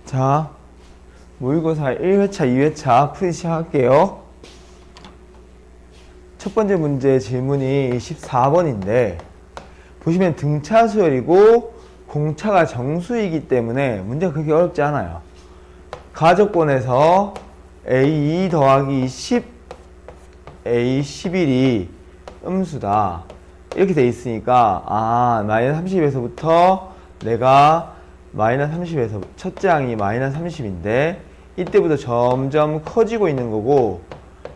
자, 모의고사 1회차, 2회차 풀이 시작할게요. 첫 번째 문제 질문이 14번인데 보시면 등차 수열이고 공차가 정수이기 때문에 문제가 그렇게 어렵지 않아요. 가족권에서 A2 더하기 10, A11이 음수다. 이렇게 돼 있으니까 마이너스 30에서부터 내가 마이너스 30에서 첫째 항이 마이너스 30인데 이때부터 점점 커지고 있는 거고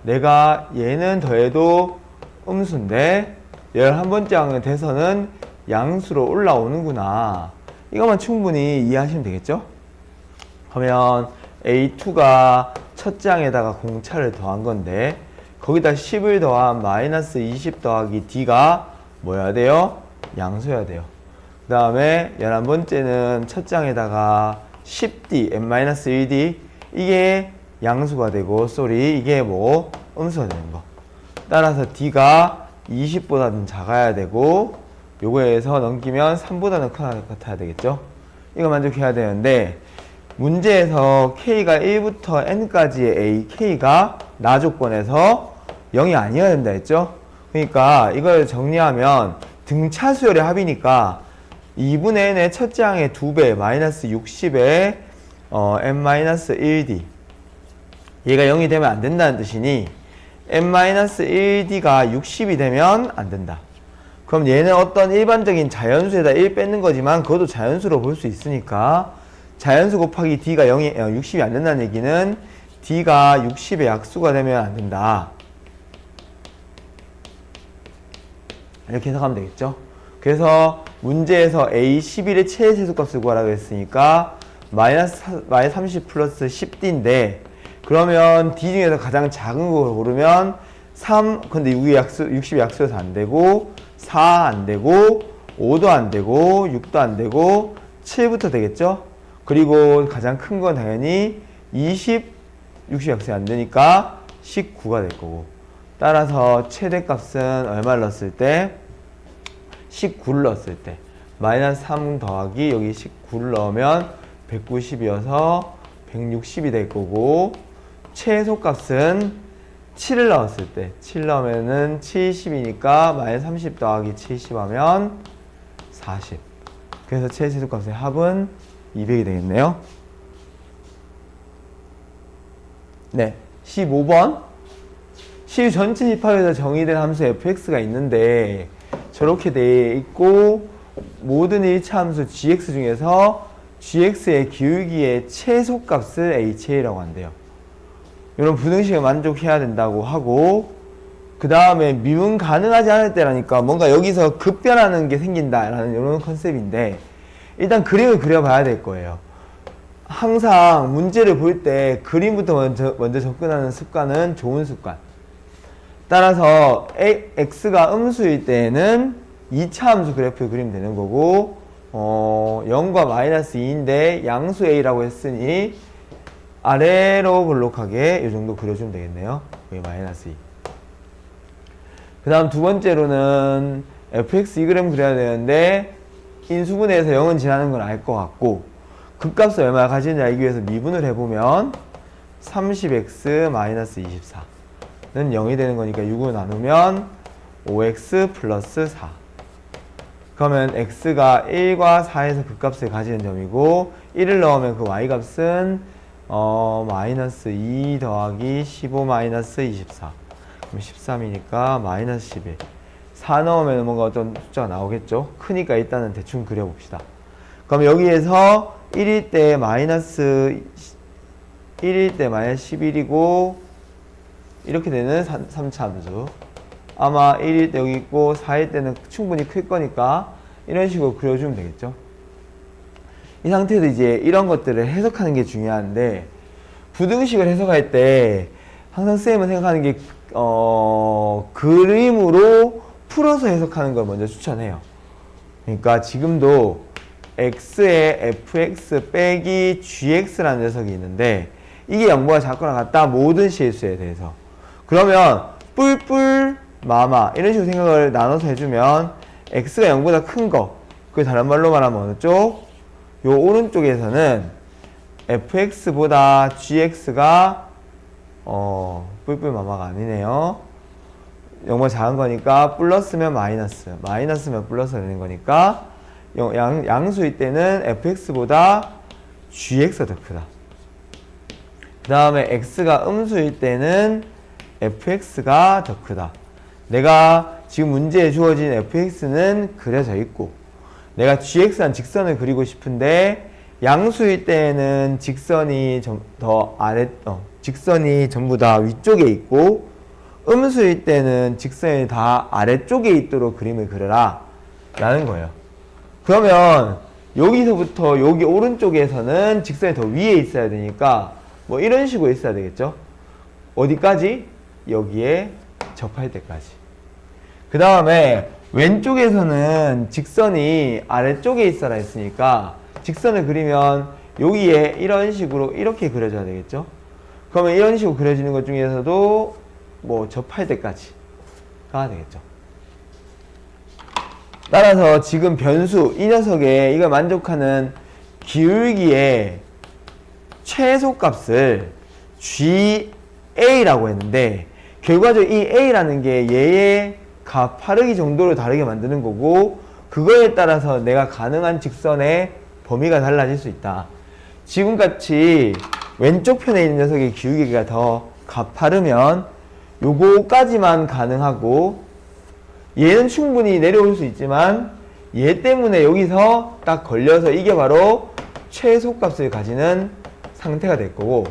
내가 얘는 더해도 음수인데 11번째 항은 돼서는 양수로 올라오는구나. 이것만 충분히 이해하시면 되겠죠? 그러면 A2가 첫째 항에다가 공차를 더한 건데 거기다 10을 더한 마이너스 20 더하기 D가 뭐여야 돼요? 양수여야 돼요. 그 다음에 11번째는 첫째 항에다가 10D, n-1D 이게 양수가 되고 이게 뭐 음수가 되는 거. 따라서 D가 20보다 좀 작아야 되고 요거에서 넘기면 3보다는 커야 같아야 되겠죠. 이거 만족해야 되는데 문제에서 K가 1부터 N까지의 A, K가 나 조건에서 0이 아니어야 된다 했죠. 그러니까 이걸 정리하면 등차 수열의 합이니까 2분의 n의 첫째 항의 2배 마이너스 60에 n-1d 얘가 0이 되면 안 된다는 뜻이니 n-1d가 60이 되면 안 된다. 그럼 얘는 어떤 일반적인 자연수에다 1 뺏는 거지만 그것도 자연수로 볼 수 있으니까 자연수 곱하기 d가 60이 안 된다는 얘기는 d가 60의 약수가 되면 안 된다. 이렇게 해석하면 되겠죠. 그래서 문제에서 A11의 최대체수값을 구하라고 했으니까 마이너스 30 플러스 10D인데 그러면 D 중에서 가장 작은 걸 고르면 3, 근데 60이 약수여서 안 되고 4 안 되고 5도 안 되고 6도 안 되고 7부터 되겠죠. 그리고 가장 큰 건 당연히 20, 60 약수가 안 되니까 19가 될 거고 따라서 최대값은 얼마를 넣었을 때? 19를 넣었을 때 마이너스 3 더하기 여기 19를 넣으면 190이어서 160이 될 거고 최소값은 7을 넣었을 때 7 넣으면은 70이니까 마이너스 30 더하기 70 하면 40. 그래서 최소값의 합은 200이 되겠네요. 네, 15번 시 전체 집합에서 정의된 함수 fx가 있는데 저렇게 돼 있고 모든 1차 함수 gx 중에서 gx의 기울기의 최소값을 ha라고 한대요. 이런 부등식을 만족해야 된다고 하고 그 다음에 미분 가능하지 않을 때라니까 뭔가 여기서 급변하는 게 생긴다라는 이런 컨셉인데 일단 그림을 그려봐야 될 거예요. 항상 문제를 볼 때 그림부터 먼저 접근하는 습관은 좋은 습관. 따라서 x가 음수일 때는 2차 함수 그래프를 그리면 되는 거고 0과 마이너스 2인데 양수 a라고 했으니 아래로 볼록하게 이 정도 그려주면 되겠네요. 여기 마이너스 2. 그 다음 두 번째로는 fx 이 그램 그려야 되는데 인수분해에서 0은 지나는 건 알 것 같고 극값을 얼마 가지는지 알기 위해서 미분을 해보면 30x 마이너스 24 는 0이 되는 거니까 6으로 나누면 5x 플러스 4. 그러면 x가 1과 4에서 극값을 가지는 점이고 1을 넣으면 그 y값은 마이너스 2 더하기 15 마이너스 24. 그럼 13이니까 마이너스 11. 4 넣으면 뭔가 어떤 숫자가 나오겠죠? 크니까 일단은 대충 그려봅시다. 그럼 여기에서 1일 때 마이너스 11이고 이렇게 되는 3차 함수. 아마 1일 때 여기 있고 4일 때는 충분히 클 거니까 이런 식으로 그려주면 되겠죠. 이 상태에서 이제 이런 것들을 해석하는 게 중요한데 부등식을 해석할 때 항상 쌤은 생각하는 게 그림으로 풀어서 해석하는 걸 먼저 추천해요. 그러니까 지금도 x의 fx 빼기 gx라는 녀석이 있는데 이게 0보다 작거나 같다 모든 실수에 대해서 그러면 뿔뿔 마마 이런 식으로 생각을 나눠서 해주면 x가 0보다 큰 거 그 다른 말로 말하면 어느 쪽? 요 오른쪽에서는 fx보다 gx가 뿔뿔마마가 아니네요. 영어 작은 거니까 플러스면 마이너스, 마이너스면 플러스가 되는 거니까 양수일 때는 fx보다 gx가 더 크다. 그 다음에 x가 음수일 때는 fx가 더 크다. 내가 지금 문제에 주어진 fx는 그려져 있고 내가 gx한 직선을 그리고 싶은데 양수일 때는 직선이 직선이 전부 다 위쪽에 있고 음수일 때는 직선이 다 아래쪽에 있도록 그림을 그려라 라는 거예요. 그러면 여기서부터 여기 오른쪽에서는 직선이 더 위에 있어야 되니까 뭐 이런 식으로 있어야 되겠죠. 어디까지? 여기에 접할 때까지. 그 다음에 왼쪽에서는 직선이 아래쪽에 있어라 했으니까 직선을 그리면 여기에 이런 식으로 이렇게 그려줘야 되겠죠. 그러면 이런 식으로 그려지는 것 중에서도 뭐 접할 때까지 가 되겠죠. 따라서 지금 변수 이 녀석의 이걸 만족하는 기울기의 최소값을 GA라고 했는데 결과적으로 이 A라는 게 얘의 가파르기 정도를 다르게 만드는 거고 그거에 따라서 내가 가능한 직선의 범위가 달라질 수 있다. 지금같이 왼쪽 편에 있는 녀석의 기울기가 더 가파르면 요거까지만 가능하고 얘는 충분히 내려올 수 있지만 얘 때문에 여기서 딱 걸려서 이게 바로 최소값을 가지는 상태가 될 거고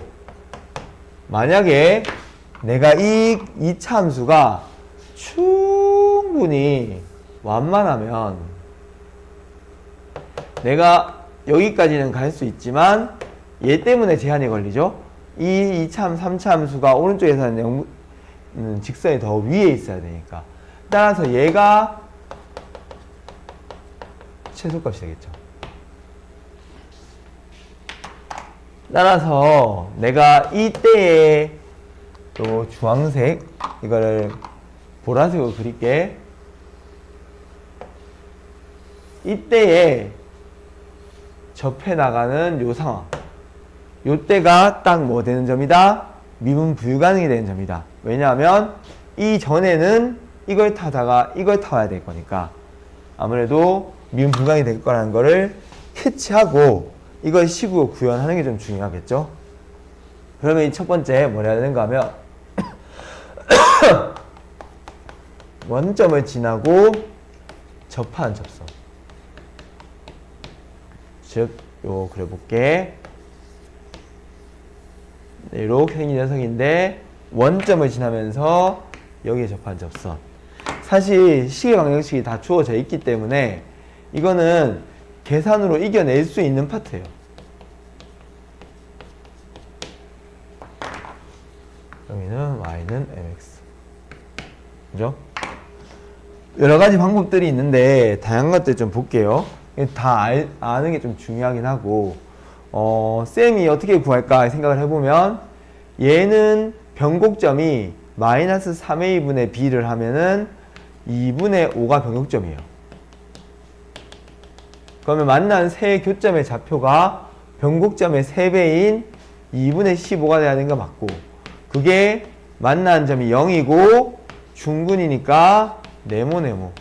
만약에 내가 이 이차함수가 충분히 완만하면 내가 여기까지는 갈 수 있지만 얘 때문에 제한이 걸리죠. 이 2차, 3차 함수가 오른쪽에서는 직선이 더 위에 있어야 되니까 따라서 얘가 최소값이 되겠죠. 따라서 내가 이때에 또 주황색 이거를 보라색으로 그릴게. 이때에 접해 나가는 요 상황 요때가 딱 뭐 되는 점이다? 미분 불가능이 되는 점이다. 왜냐하면 이전에는 이걸 타다가 이걸 타야 될 거니까 아무래도 미분 불가능이 될 거라는 거를 캐치하고 이걸 식으로 구현하는 게 좀 중요하겠죠. 그러면 이 첫 번째 뭘 해야 되는가 하면 원점을 지나고 접하는 접선. 즉, 요 그려볼게. 네, 이렇게 생긴 녀석인데 원점을 지나면서 여기에 접한 접선. 사실 시계 방정식이 다 주어져 있기 때문에 이거는 계산으로 이겨낼 수 있는 파트예요. 여기는 y는 mx. 그죠? 여러 가지 방법들이 있는데 다양한 것들 좀 볼게요. 다 아는 게 좀 중요하긴 하고 쌤이 어떻게 구할까 생각을 해보면 얘는 변곡점이 마이너스 3a 분의 b를 하면은 2분의 5가 변곡점이에요. 그러면 만난 세 교점의 좌표가 변곡점의 3배인 2분의 15가 돼야 되는 거 맞고 그게 만난 점이 0이고 중근이니까 네모네모.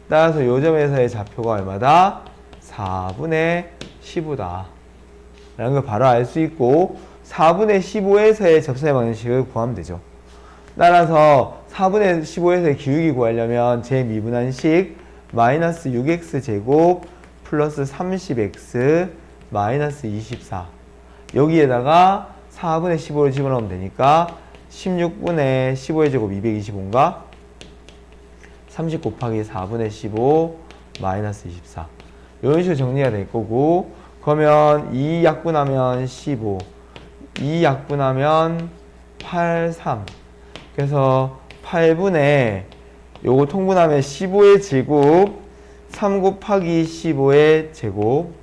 따라서 요 점에서의 좌표가 얼마다? 4분의 15다. 라는 걸 바로 알 수 있고 4분의 15에서의 접선의 방정식을 구하면 되죠. 따라서 4분의 15에서의 기울기 구하려면 제 미분한식 마이너스 6x 제곱 플러스 30x 마이너스 24 여기에다가 4분의 15를 집어넣으면 되니까 16분의 15의 제곱 225인가? 30 곱하기 4분의 15 마이너스 24 이런 식으로 정리가 될 거고 그러면 2 약분하면 15 2 약분하면 8, 3 그래서 8분의 요거 통분하면 15의 제곱 3 곱하기 15의 제곱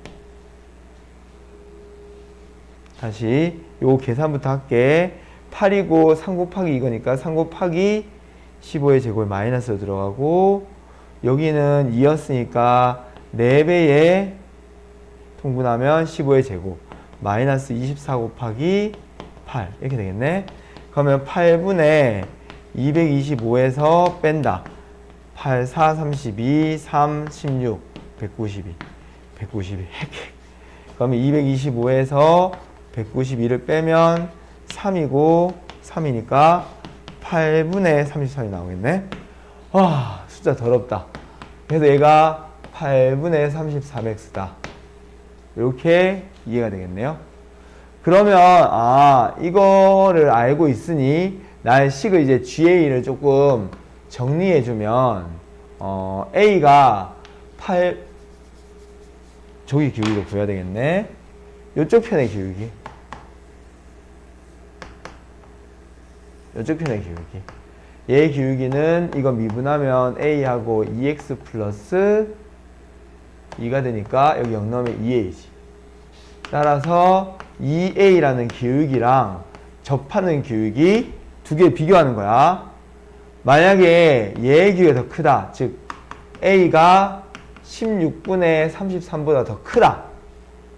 다시 요 계산부터 할게 8이고 3 곱하기 이거니까 3 곱하기 15의 제곱이 마이너스로 들어가고 여기는 2였으니까 4배에 통분하면 15의 제곱 마이너스 24 곱하기 8 이렇게 되겠네. 그러면 8분의 225에서 뺀다. 8, 4, 32, 3, 16, 192, 192. 그러면 225에서 192를 빼면 3이고 3이니까 8분의 33이 나오겠네. 와, 숫자 더럽다. 그래서 얘가 8분의 33x다. 이렇게 이해가 되겠네요. 그러면 이거를 알고 있으니 나의 식을 이제 GA를 조금 정리해주면 A가 8 저기 기울기를 구해야 되겠네. 이쪽 편의 기울기. 이쪽 편의 기울기. 얘의 기울기는 이거 미분하면 A하고 2x 플러스 2가 되니까 여기 0 넣으면 2A지. 따라서 2A라는 기울기랑 접하는 기울기 두 개 비교하는 거야. 만약에 얘의 기울기가 더 크다. 즉 A가 16분의 33보다 더 크다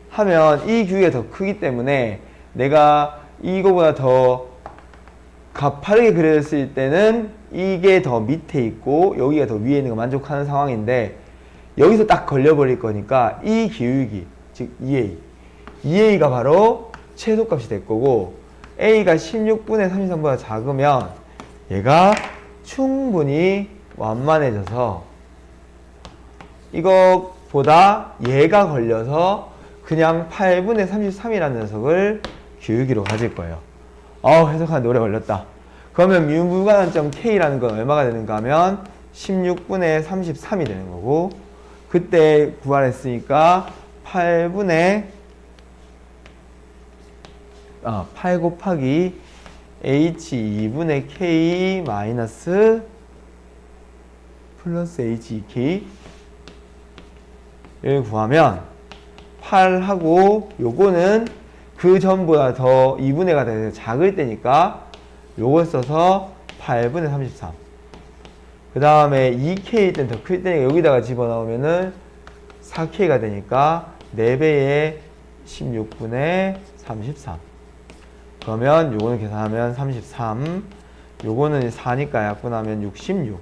하면 이 기울기가 더 크기 때문에 내가 이거보다 더 가파르게 그려졌을 때는 이게 더 밑에 있고 여기가 더 위에 있는 거 만족하는 상황인데 여기서 딱 걸려버릴 거니까 이 기울기, 즉 2A가 바로 최소값이 될 거고 A가 16분의 33보다 작으면 얘가 충분히 완만해져서 이것보다 얘가 걸려서 그냥 8분의 33이라는 녀석을 기울기로 가질 거예요. 해석하는데 오래 걸렸다. 그러면 무관한점 K라는 건 얼마가 되는가 하면 16분의 33이 되는 거고 그때 구하랬으니까 8 곱하기 H2분의 K 마이너스 플러스 H2K 를 구하면 8하고 요거는 그 전보다 더 2분의가 돼서 작을 때니까 요걸 써서 8분의 33. 그 다음에 2K일 땐 더 클 때니까 여기다가 집어넣으면은 4K가 되니까 4배의 16분의 33. 그러면 요거는 계산하면 33. 요거는 4니까 약분하면 66.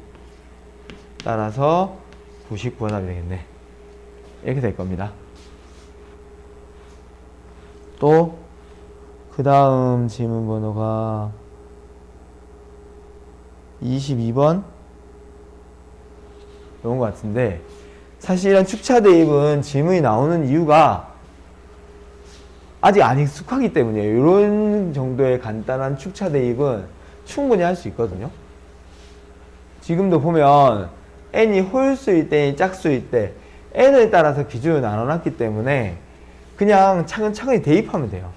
따라서 99가 답이 되겠네. 이렇게 될 겁니다. 또 그 다음 질문 번호가 22번 이런 것 같은데 사실 이런 축차 대입은 질문이 나오는 이유가 아직 안 익숙하기 때문이에요. 이런 정도의 간단한 축차 대입은 충분히 할 수 있거든요. 지금도 보면 n이 홀수일 때, 짝수일 때 n을 따라서 기준을 나눠놨기 때문에 그냥 차근차근히 대입하면 돼요.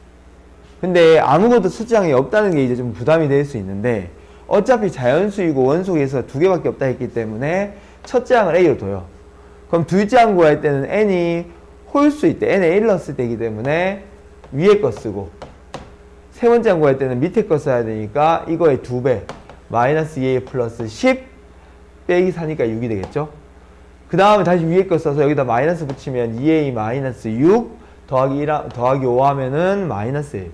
근데 아무것도 수장이 없다는 게 이제 좀 부담이 될 수 있는데 어차피 자연수이고 원소에서 두 개밖에 없다 했기 때문에 첫째 항을 A로 둬요. 그럼 둘째 항 구할 때는 n이 홀수일 때, n에 1 넣었을 때이기 때문에 위에 거 쓰고 세 번째 항 구할 때는 밑에 거 써야 되니까 이거의 2배 마이너스 2a 플러스 10 빼기 4니까 6이 되겠죠. 그 다음에 다시 위에 거 써서 여기다 마이너스 붙이면 2a 마이너스 6 더하기 5 하면은 마이너스 1.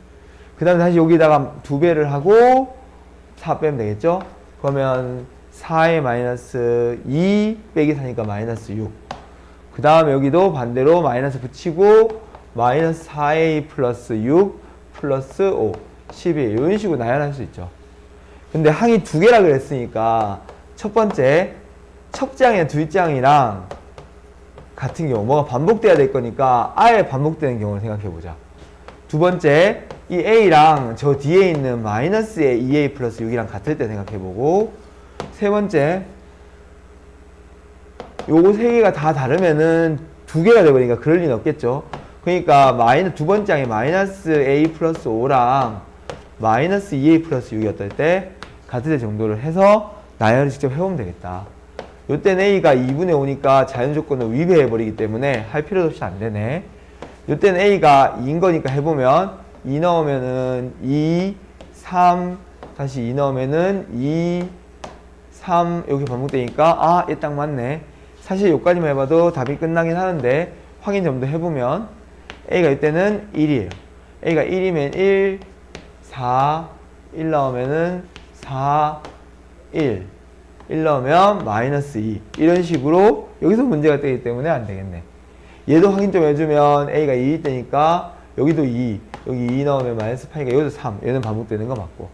그 다음에 다시 여기다가 2배를 하고 4 빼면 되겠죠. 그러면 4의 마이너스 2 빼기 4니까 마이너스 6. 그 다음에 여기도 반대로 마이너스 붙이고 마이너스 4a 플러스 6 플러스 5 12 이런 식으로 나열할 수 있죠. 근데 항이 두 개라 그랬으니까 첫 번째 첫째 항이랑 둘째 항이랑 같은 경우 뭐가 반복돼야 될 거니까 아예 반복되는 경우를 생각해 보자. 두 번째 이 a랑 저 뒤에 있는 마이너스의 2a 플러스 6이랑 같을 때 생각해 보고 세 번째 요거 세 개가 다 다르면은 두 개가 되버리니까 그럴 리는 없겠죠. 그러니까 두 번째 항이 마이너스 a 플러스 5랑 마이너스 2a 플러스 6이었을 때 같을 때 정도를 해서 나열을 직접 해보면 되겠다. 요때는 a가 2분의 5니까 자연조건을 위배해버리기 때문에 할 필요도 없이 안 되네. 요때는 a가 2인 거니까 해보면 2 넣으면은 2, 3, 다시 2 넣으면은 2, 3 이렇게 반복되니까 얘 딱 맞네. 사실 요까지만 해봐도 답이 끝나긴 하는데 확인 좀 더 해보면 a가 이때는 1이에요. A가 1이면 1, 4, 1 나오면은 4, 1 나오면 마이너스 2 이런 식으로 여기서 문제가 뜨기 때문에 안 되겠네. 얘도 확인 좀 해주면 A가 2일 때니까 여기도 2 여기 2 나오면 마이너스 8이니까 여기도 3 얘는 반복되는 거 맞고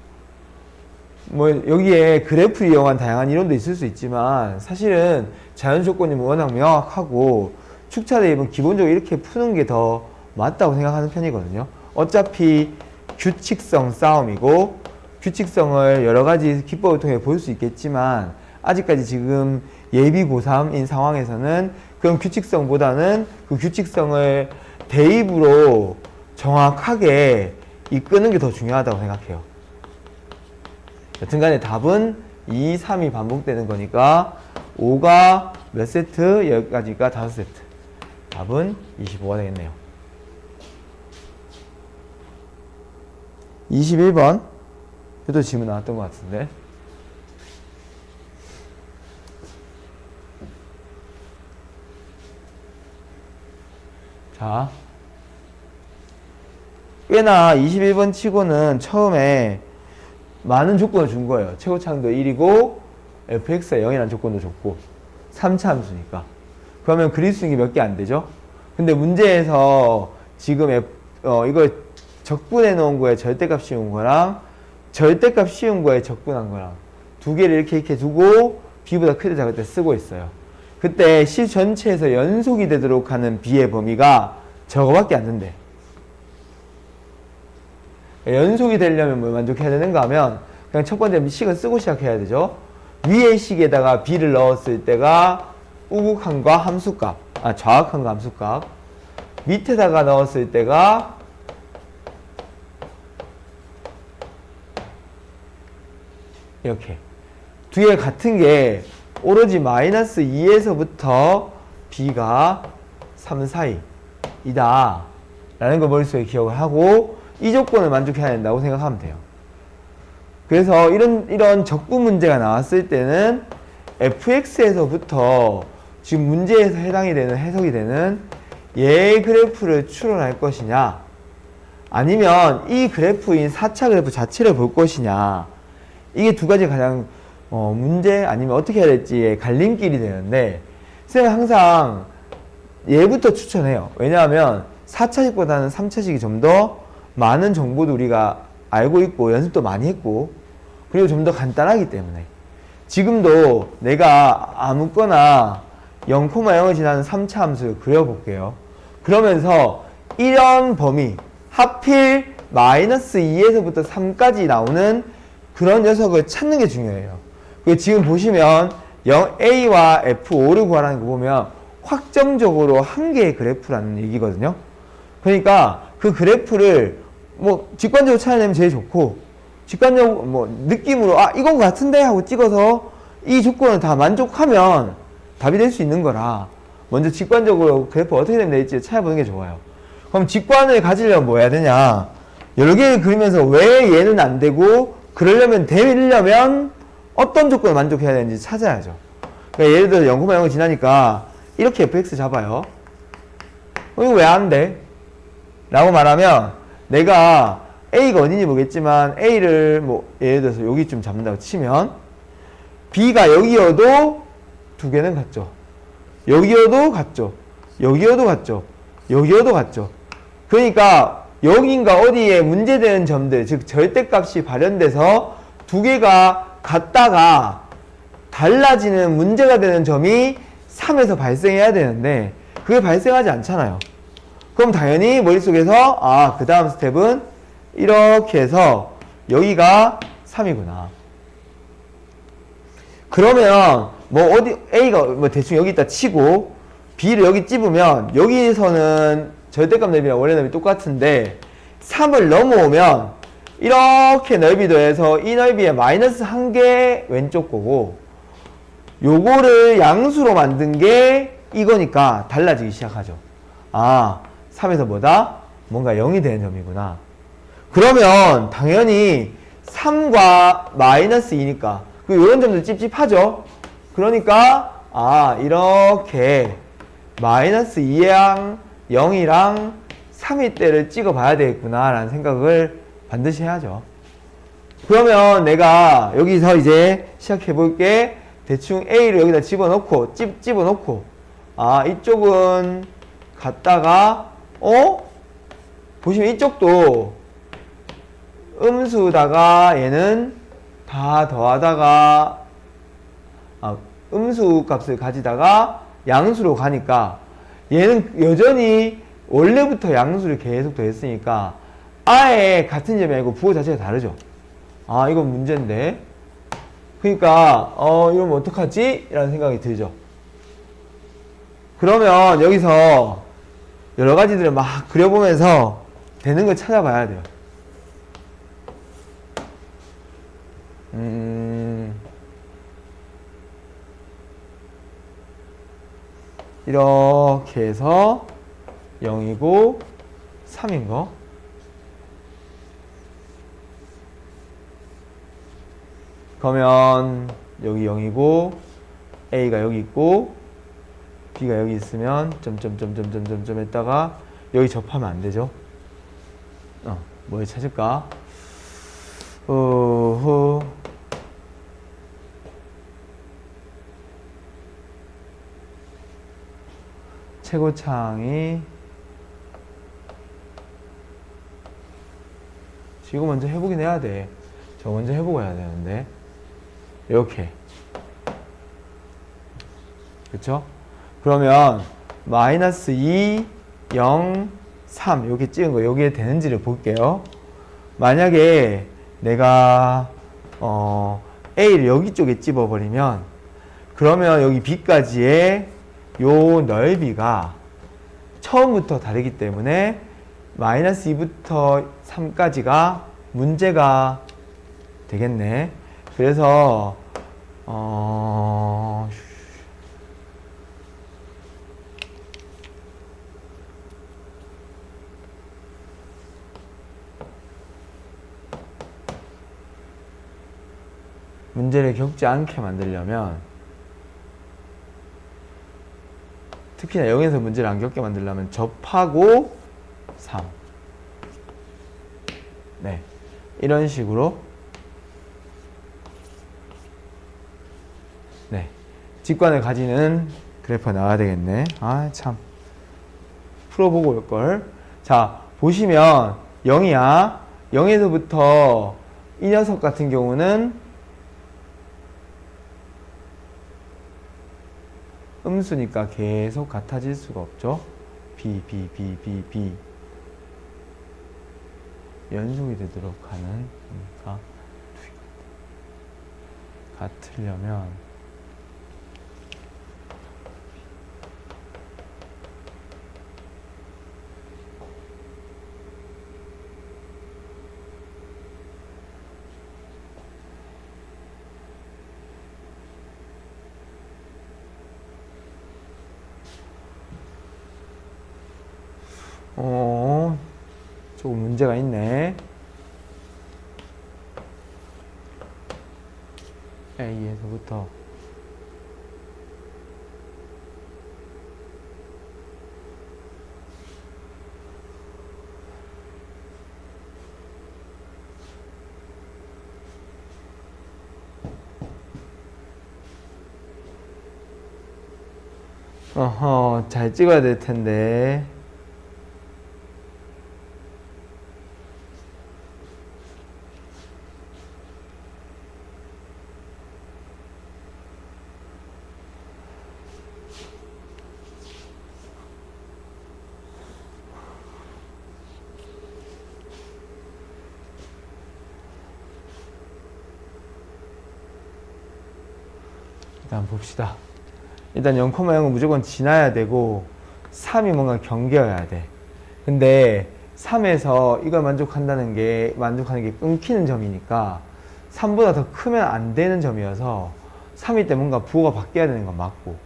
뭐 여기에 그래프를 이용한 다양한 이론도 있을 수 있지만 사실은 자연 조건이 워낙 명확하고 축차 대입은 기본적으로 이렇게 푸는 게 더 맞다고 생각하는 편이거든요. 어차피 규칙성 싸움이고 규칙성을 여러 가지 기법을 통해 볼 수 있겠지만 아직까지 지금 예비 고3인 상황에서는 그런 규칙성보다는 그 규칙성을 대입으로 정확하게 이끄는 게 더 중요하다고 생각해요. 여튼간에 답은 2, 3이 반복되는 거니까 5가 몇 세트? 여기까지가 5세트. 답은 25가 되겠네요. 21번. 이것도 질문 나왔던 것 같은데. 자. 꽤나 21번 치고는 처음에 많은 조건을 준 거예요. 최고차항도 1이고 fx가 0이라는 조건도 줬고 3차 함수니까. 그러면 그릴 수 있는 게 몇 개 안 되죠? 근데 문제에서 지금 이걸 적분해 놓은 거에 절대값 씌운 거랑 절대값 씌운 거에 적분한 거랑 두 개를 이렇게 두고 b보다 크게 작을 때 쓰고 있어요. 그때 시 전체에서 연속이 되도록 하는 b의 범위가 저거밖에 안 된대. 연속이 되려면 뭘 만족해야 되는가 하면 그냥 첫 번째 식을 쓰고 시작해야 되죠. 위의 식에다가 b를 넣었을 때가 우극한과 함수값, 좌악한과 함수값. 밑에다가 넣었을 때가 이렇게 두 개가 같은 게 오로지 마이너스 2에서부터 b가 3 사이이다 라는 걸 머릿속에 기억을 하고 이 조건을 만족해야 된다고 생각하면 돼요. 그래서 이런 적분 문제가 나왔을 때는 fx에서부터 지금 문제에서 해당이 되는 해석이 되는 얘 그래프를 추론할 것이냐 아니면 이 그래프인 4차 그래프 자체를 볼 것이냐 이게 두 가지 가장 문제 아니면 어떻게 해야 될지의 갈림길이 되는데 쌤은 항상 얘부터 추천해요. 왜냐하면 4차식보다는 3차식이 좀 더 많은 정보도 우리가 알고 있고 연습도 많이 했고 그리고 좀 더 간단하기 때문에 지금도 내가 아무거나 0,0을 지나는 3차 함수를 그려볼게요. 그러면서 이런 범위 하필 마이너스 2에서부터 3까지 나오는 그런 녀석을 찾는 게 중요해요. 지금 보시면 A와 F5를 구하라는 거 보면 확정적으로 한 개의 그래프라는 얘기거든요. 그러니까 그 그래프를 뭐 직관적으로 찾아내면 제일 좋고 직관적으로 뭐 느낌으로 이건 같은데 하고 찍어서 이 조건을 다 만족하면 답이 될 수 있는 거라 먼저 직관적으로 그래프 어떻게 되면 될지 찾아보는 게 좋아요. 그럼 직관을 가지려면 뭐 해야 되냐? 여러 개를 그리면서 왜 얘는 안 되고 그러려면 되려면 어떤 조건을 만족해야 되는지 찾아야죠. 그러니까 예를 들어 0,0을 지나니까 이렇게 fx 잡아요. 이거 왜 안 돼? 라고 말하면 내가 A가 어딘지 모르겠지만 A를 뭐 예를 들어서 여기쯤 잡는다고 치면 B가 여기여도 두 개는 같죠. 여기여도 같죠. 여기여도 같죠. 여기여도 같죠. 그러니까 여기인가 어디에 문제되는 점들 즉 절대값이 발현돼서 두 개가 같다가 달라지는 문제가 되는 점이 3에서 발생해야 되는데 그게 발생하지 않잖아요. 그럼 당연히 머릿속에서 그 다음 스텝은 이렇게 해서 여기가 3이구나. 그러면 뭐 어디 A가 뭐 대충 여기 있다 치고 B를 여기 찝으면 여기에서는 절대값 넓이랑 원래 넓이 똑같은데 3을 넘어오면 이렇게 넓이 더해서 이 넓이에 마이너스 1개 왼쪽 거고 요거를 양수로 만든 게 이거니까 달라지기 시작하죠. 3에서 뭐다? 뭔가 0이 되는 점이구나. 그러면 당연히 3과 마이너스 2니까 이런 점도 찝찝하죠. 그러니까 이렇게 마이너스 2랑 0이랑 3위대를 찍어 봐야 되겠구나 라는 생각을 반드시 해야죠. 그러면 내가 여기서 이제 시작해 볼게. 대충 A를 여기다 집어넣고 집어넣고 이쪽은 갔다가 보시면 이쪽도 음수다가 얘는 다 더하다가 음수 값을 가지다가 양수로 가니까 얘는 여전히 원래부터 양수를 계속 더했으니까 아예 같은 점이 아니고 부호 자체가 다르죠. 이건 문제인데. 그러니까 이러면 어떡하지? 라는 생각이 들죠. 그러면 여기서 여러 가지들을 막 그려보면서 되는 걸 찾아봐야 돼요. 이렇게 해서 0이고 3인 거. 그러면 여기 0이고 A가 여기 있고 B가 여기 있으면 점점점점점점 했다가 여기 접하면 안 되죠. 뭘 찾을까? 최고창이 이거 먼저 해보긴 해야 돼. 저 먼저 해보고 해야 되는데 이렇게 그쵸? 그러면 마이너스 2, 0, 3 이렇게 찍은 거 여기에 되는지를 볼게요. 만약에 내가 A를 여기 쪽에 집어버리면 그러면 여기 B까지의 요 넓이가 처음부터 다르기 때문에 마이너스 2부터 3까지가 문제가 되겠네. 그래서 문제를 겪지 않게 만들려면 특히나 0에서 문제를 안 겪게 만들려면 접하고 3 네, 이런 식으로 네, 직관을 가지는 그래프가 나와야 되겠네. 참 풀어보고 올걸. 자, 보시면 0이야. 0에서부터 이 녀석 같은 경우는 음수니까 계속 같아질 수가 없죠. B 연속이 되도록 하는 거니까 같으려면 조금 문제가 있네. A에서부터 잘 찍어야 될 텐데. 일단 봅시다. 일단 0,0은 무조건 지나야 되고 3이 뭔가 경계여야 돼. 근데 3에서 이걸 만족하는 게 끊기는 점이니까 3보다 더 크면 안 되는 점이어서 3일 때 뭔가 부호가 바뀌어야 되는 건 맞고,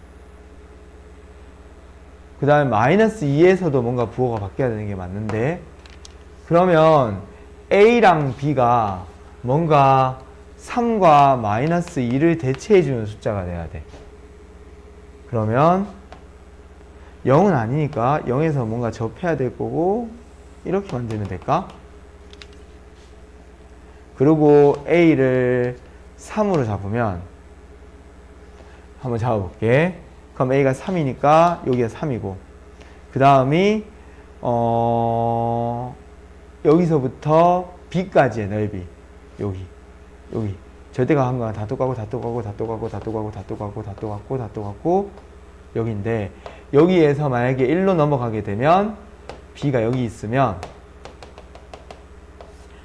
그 다음에 마이너스 2에서도 뭔가 부호가 바뀌어야 되는 게 맞는데, 그러면 A랑 B가 뭔가 3과 마이너스 2를 대체해주는 숫자가 돼야 돼. 그러면 0은 아니니까 0에서 뭔가 접해야 될 거고, 이렇게 만들면 될까? 그리고 A를 3으로 잡으면 한번 잡아볼게. 그럼 A가 3이니까 여기가 3이고 그 다음이 여기서부터 B까지의 넓이 여기 절대가 한 거랑 다 똑같고 여기인데 여기에서 만약에 1로 넘어가게 되면 B가 여기 있으면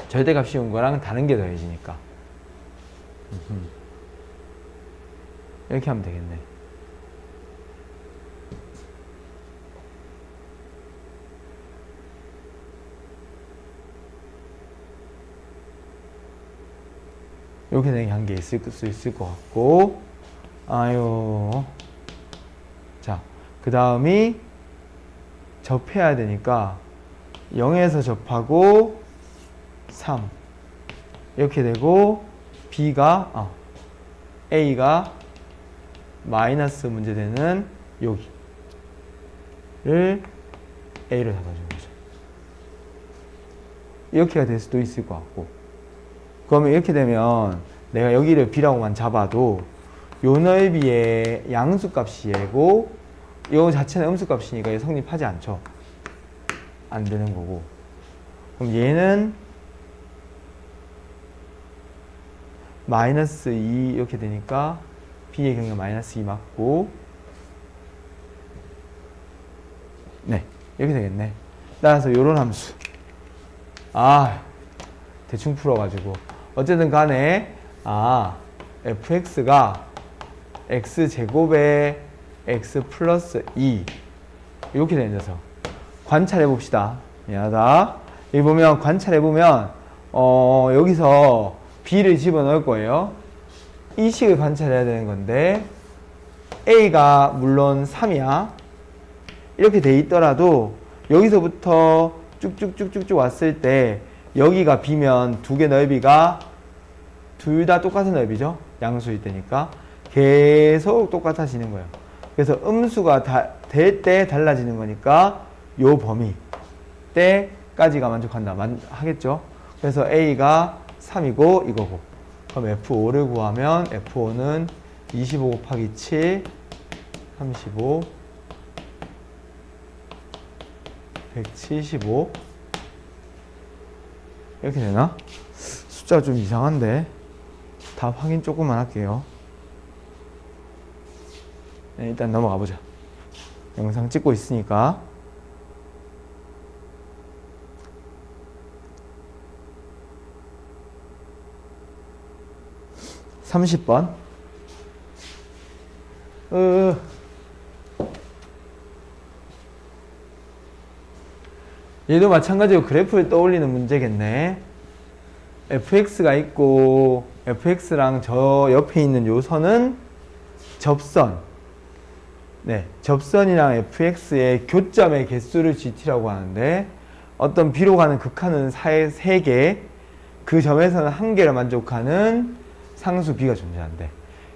절대값 씌운 거랑 다른 게 더해지니까 이렇게 하면 되겠네. 이렇게 되는 게 한 개 있을 수 있을 것 같고 아유 자 그 다음이 접해야 되니까 0에서 접하고 3 이렇게 되고 B가 A가 마이너스 문제되는 여기를 A로 잡아주는 거죠. 이렇게가 될 수도 있을 것 같고 그러면 이렇게 되면 내가 여기를 B라고만 잡아도 요 넓이의 양수값이 얘고 요 자체는 음수값이니까 얘 성립하지 않죠. 안 되는 거고 그럼 얘는 마이너스 2 이렇게 되니까 B의 경우에 마이너스 2 맞고 네 이렇게 되겠네. 따라서 요런 함수 대충 풀어가지고 어쨌든 간에 fx가 x제곱에 x 플러스 2 이렇게 되는 녀석 관찰해 봅시다. 미안하다. 여기 보면 관찰해 보면 여기서 b를 집어넣을 거예요. 이 식을 관찰해야 되는 건데 a가 물론 3이야. 이렇게 돼 있더라도 여기서부터 쭉쭉쭉쭉쭉 왔을 때 여기가 b면 두 개 넓이가 둘 다 똑같은 넓이죠. 양수일 때니까 계속 똑같아지는 거예요. 그래서 음수가 될 때 달라지는 거니까 요 범위 때까지가 만족한다. 하겠죠. 그래서 a가 3이고 이거고 그럼 F5를 구하면 F5는 25 곱하기 7 35 175 이렇게 되나? 숫자가 좀 이상한데 답 확인 조금만 할게요. 네, 일단 넘어가 보자. 영상 찍고 있으니까. (30번) 얘도 마찬가지로 그래프를 떠올리는 문제겠네. fx가 있고 fx랑 저 옆에 있는 요 선은 접선. 네, 접선이랑 fx의 교점의 개수를 gt라고 하는데 어떤 b로 가는 극한은 3개, 그 점에서는 1개를 만족하는 상수 b가 존재한대.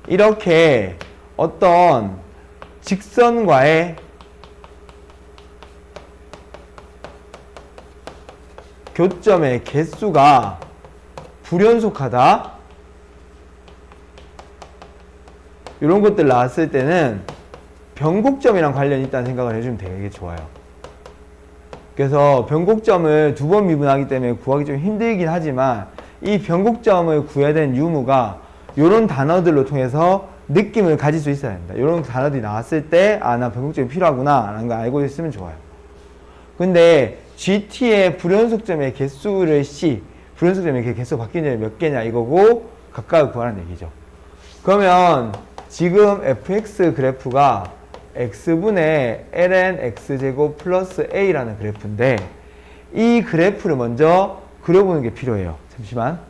이렇게 어떤 직선과의 교점의 개수가 불연속하다. 이런 것들 나왔을 때는 변곡점이랑 관련이 있다는 생각을 해주면 되게 좋아요. 그래서 변곡점을 2번 미분하기 때문에 구하기 좀 힘들긴 하지만 이 변곡점을 구해야 되는 유무가 이런 단어들로 통해서 느낌을 가질 수 있어야 된다. 이런 단어들이 나왔을 때 나 변곡점이 필요하구나 라는 걸 알고 있으면 좋아요. 근데 GT의 불연속점의 개수를 불연속점의 개수가 바뀌는 점이 몇 개냐 이거고 각각을 구하라는 얘기죠. 그러면 지금 fx 그래프가 x분의 ln x제곱 플러스 a라는 그래프인데 이 그래프를 먼저 그려보는 게 필요해요. 잠시만.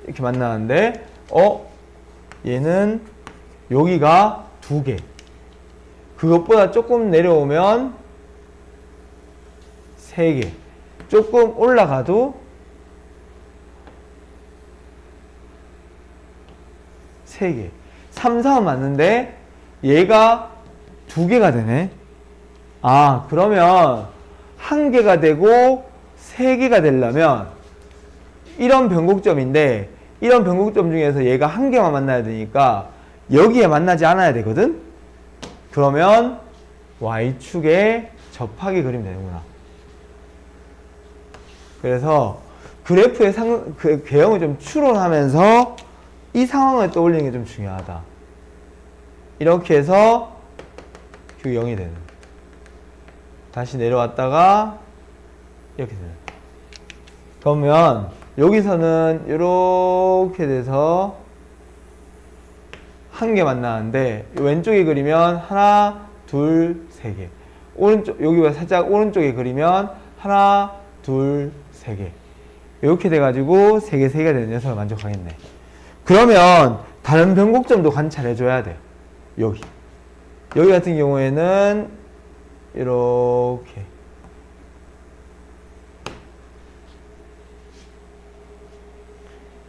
이렇게 만나는데 얘는 여기가 2개. 그것보다 조금 내려오면 3개. 조금 올라가도 3개. 3, 4은 맞는데 얘가 2개가 되네. 아, 그러면 1개가 되고 3개가 되려면 이런 변곡점인데 이런 변곡점 중에서 얘가 1개만 만나야 되니까 여기에 만나지 않아야 되거든? 그러면 Y축에 접하게 그리면 되는구나. 그래서 그래프의 그 개형을 좀 추론하면서 이 상황을 떠올리는 게 좀 중요하다. 이렇게 해서 Q0이 되는. 다시 내려왔다가 이렇게 되는. 그러면 여기서는 이렇게 돼서 1개 만나는데 왼쪽에 그리면 하나, 둘, 3개. 오른쪽 여기가 살짝 오른쪽에 그리면 하나, 둘, 3개. 이렇게 돼가지고 3개, 3개가 되는 녀석을 만족하겠네. 그러면 다른 변곡점도 관찰해 줘야 돼. 여기 같은 경우에는 이렇게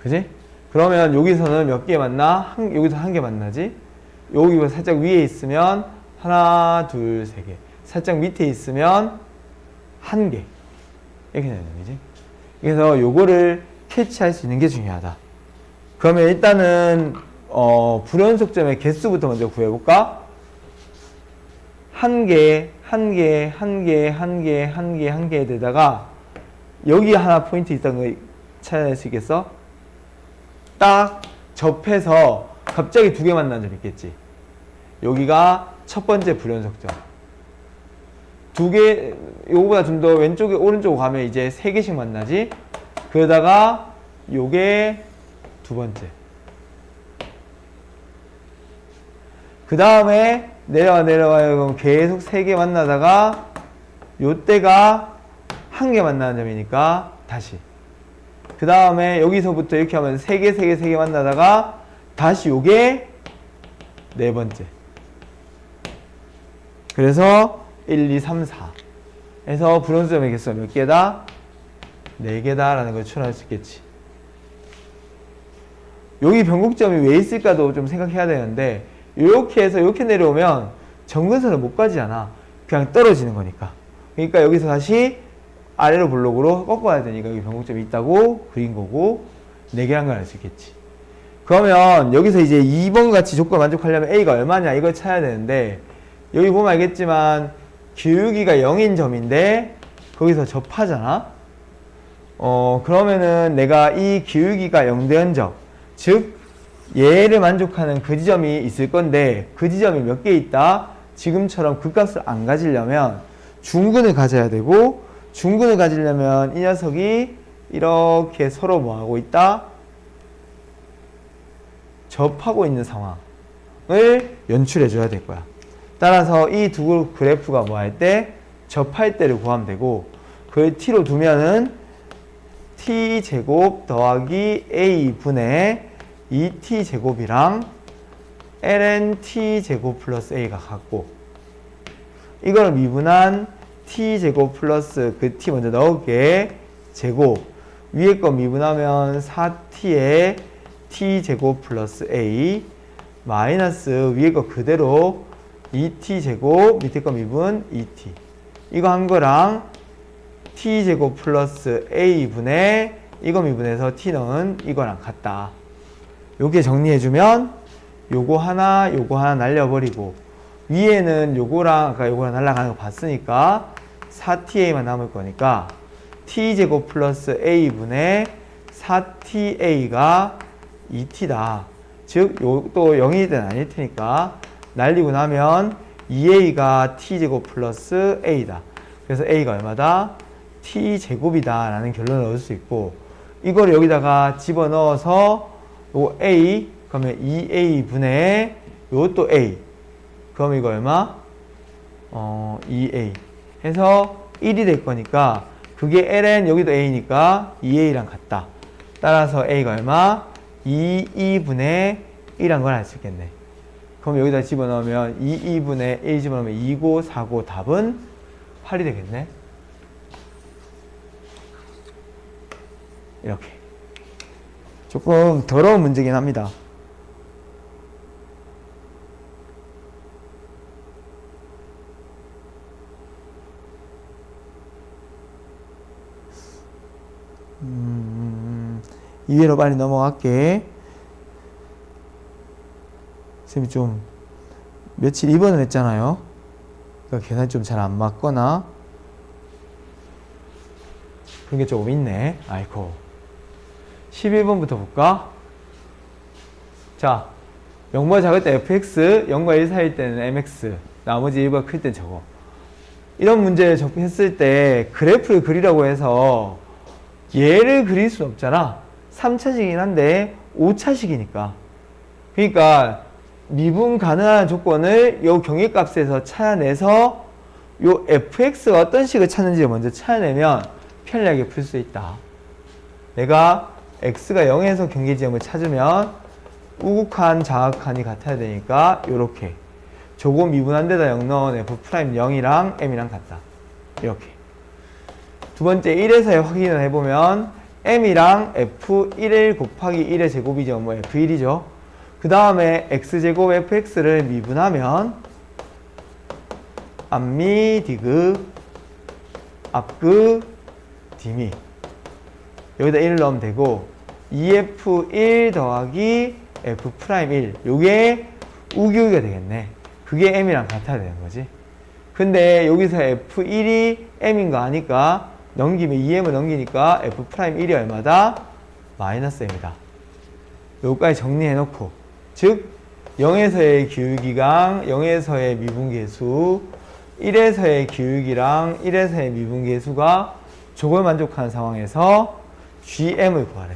그지? 그러면 여기서는 몇 개 만나? 여기서 1개 만나지? 여기가 살짝 위에 있으면 하나, 둘, 3개. 살짝 밑에 있으면 1개. 이렇게 되는 거지. 그래서 요거를 캐치할 수 있는 게 중요하다. 그러면 일단은 불연속점의 개수부터 먼저 구해볼까? 1개, 1개, 1개, 1개, 1개, 1개에다가 여기 하나 포인트 있다는 거 찾아낼 수 있겠어? 딱 접해서 갑자기 2개 만난 점 있겠지. 여기가 첫 번째 불연속점. 2개, 요거보다 좀 더 왼쪽에 오른쪽으로 가면 이제 3개씩 만나지. 그러다가 요게 2번째. 그 다음에 내려와요. 그럼 계속 3개 만나다가 요때가 1개 만나는 점이니까 다시. 그 다음에 여기서부터 이렇게 하면 3개, 3개, 3개 만나다가 다시 요게 4번째. 그래서 1, 2, 3, 4 해서 불연속점의 개수가 몇 개다? 4개다 라는 걸 추론할 수 있겠지. 여기 변곡점이 왜 있을까도 좀 생각해야 되는데 이렇게 해서 이렇게 내려오면 정근선을 못 가지않아. 그냥 떨어지는 거니까. 그러니까 여기서 다시 아래로 블록으로 꺾어야 되니까 여기 변곡점이 있다고 그린 거고 4개란 걸 알 수 있겠지. 그러면 여기서 이제 2번 같이 조건 만족하려면 A가 얼마냐 이걸 찾아야 되는데 여기 보면 알겠지만 기울기가 0인 점인데 거기서 접하잖아. 그러면은 내가 이 기울기가 0된 점, 즉 얘를 만족하는 그 지점이 있을 건데 그 지점이 몇 개 있다? 지금처럼 그 값을 안 가지려면 중근을 가져야 되고 중근을 가지려면 이 녀석이 이렇게 서로 뭐하고 있다? 접하고 있는 상황을 연출해 줘야 될 거야. 따라서 이 두 그래프가 뭐 할 때? 접할 때를 구하면 되고 그걸 t로 두면은 t제곱 더하기 a분의 2t제곱이랑 ln t제곱 플러스 a가 같고 이걸 미분한 t제곱 플러스 그 t 먼저 넣을게 제곱 위에 거 미분하면 4t에 t제곱 플러스 a 마이너스 위에 거 그대로 2t제곱 밑에 거 미분 2t 이거 한 거랑 t제곱 플러스 a분의 이거 미분해서 t 넣은 이거랑 같다. 요게 정리해주면 요거 하나 날려버리고 위에는 요거랑 아까 요거랑 날라가는 거 봤으니까 4ta만 남을 거니까 t제곱 플러스 a분의 4ta가 2t다. 즉 요것도 0이든 아닐 테니까 날리고 나면 2a가 t제곱 플러스 a다. 그래서 a가 얼마다? t제곱이다 라는 결론을 얻을 수 있고 이걸 여기다가 집어넣어서 요 a 그러면 2a분의 요것도 a 그럼 이거 얼마? 2a 해서 1이 될 거니까 그게 ln 여기도 a니까 2a랑 같다. 따라서 A가 얼마? 2분의 1한 걸 알 수 있겠네. 그럼 여기다 집어넣으면 2분의 1 집어넣으면 2고 4고 답은 8이 되겠네. 이렇게. 조금 더러운 문제긴 합니다. 이해로 빨리 넘어갈게. 쌤이 좀 며칠 입원을 했잖아요. 그러니까 계산이 좀 잘 안 맞거나 그런 게 조금 있네. 아이고. 11번부터 볼까? 자, 0보다 작을 때 fx, 0과 1 사이일 때는 mx, 나머지 1보다 클 땐 저거. 이런 문제를 접했을 때 그래프를 그리라고 해서 얘를 그릴 수 없잖아. 3차식이긴 한데 5차식이니까. 그러니까 미분 가능한 조건을 요 경계값에서 찾아내서 요 fx가 어떤 식을 찾는지 먼저 찾아내면 편리하게 풀 수 있다. 내가 x가 0에서 경계지점을 찾으면 우극한 좌극한이 같아야 되니까 요렇게 저거 미분한 데다 0 넣은 f'0이랑 m이랑 같다. 이렇게. 두 번째 1에서의 확인을 해보면 m이랑 f1을 곱하기 1의 제곱이죠. 뭐 f1이죠. 그 다음에 x제곱 fx를 미분하면 앞미 디귿 앞극 디미 여기다 1을 넣으면 되고 2f1 더하기 f'1 요게 우기우기가 되겠네. 그게 m이랑 같아야 되는 거지. 근데 여기서 f1이 m인 거 아니까 넘기면 2m을 넘기니까 f'1이 얼마다? 마이너스 m이다. 요거까지 정리해 놓고 즉 0에서의 기울기랑 0에서의 미분계수 1에서의 기울기랑 1에서의 미분계수가 저걸 만족하는 상황에서 GM을 구하래.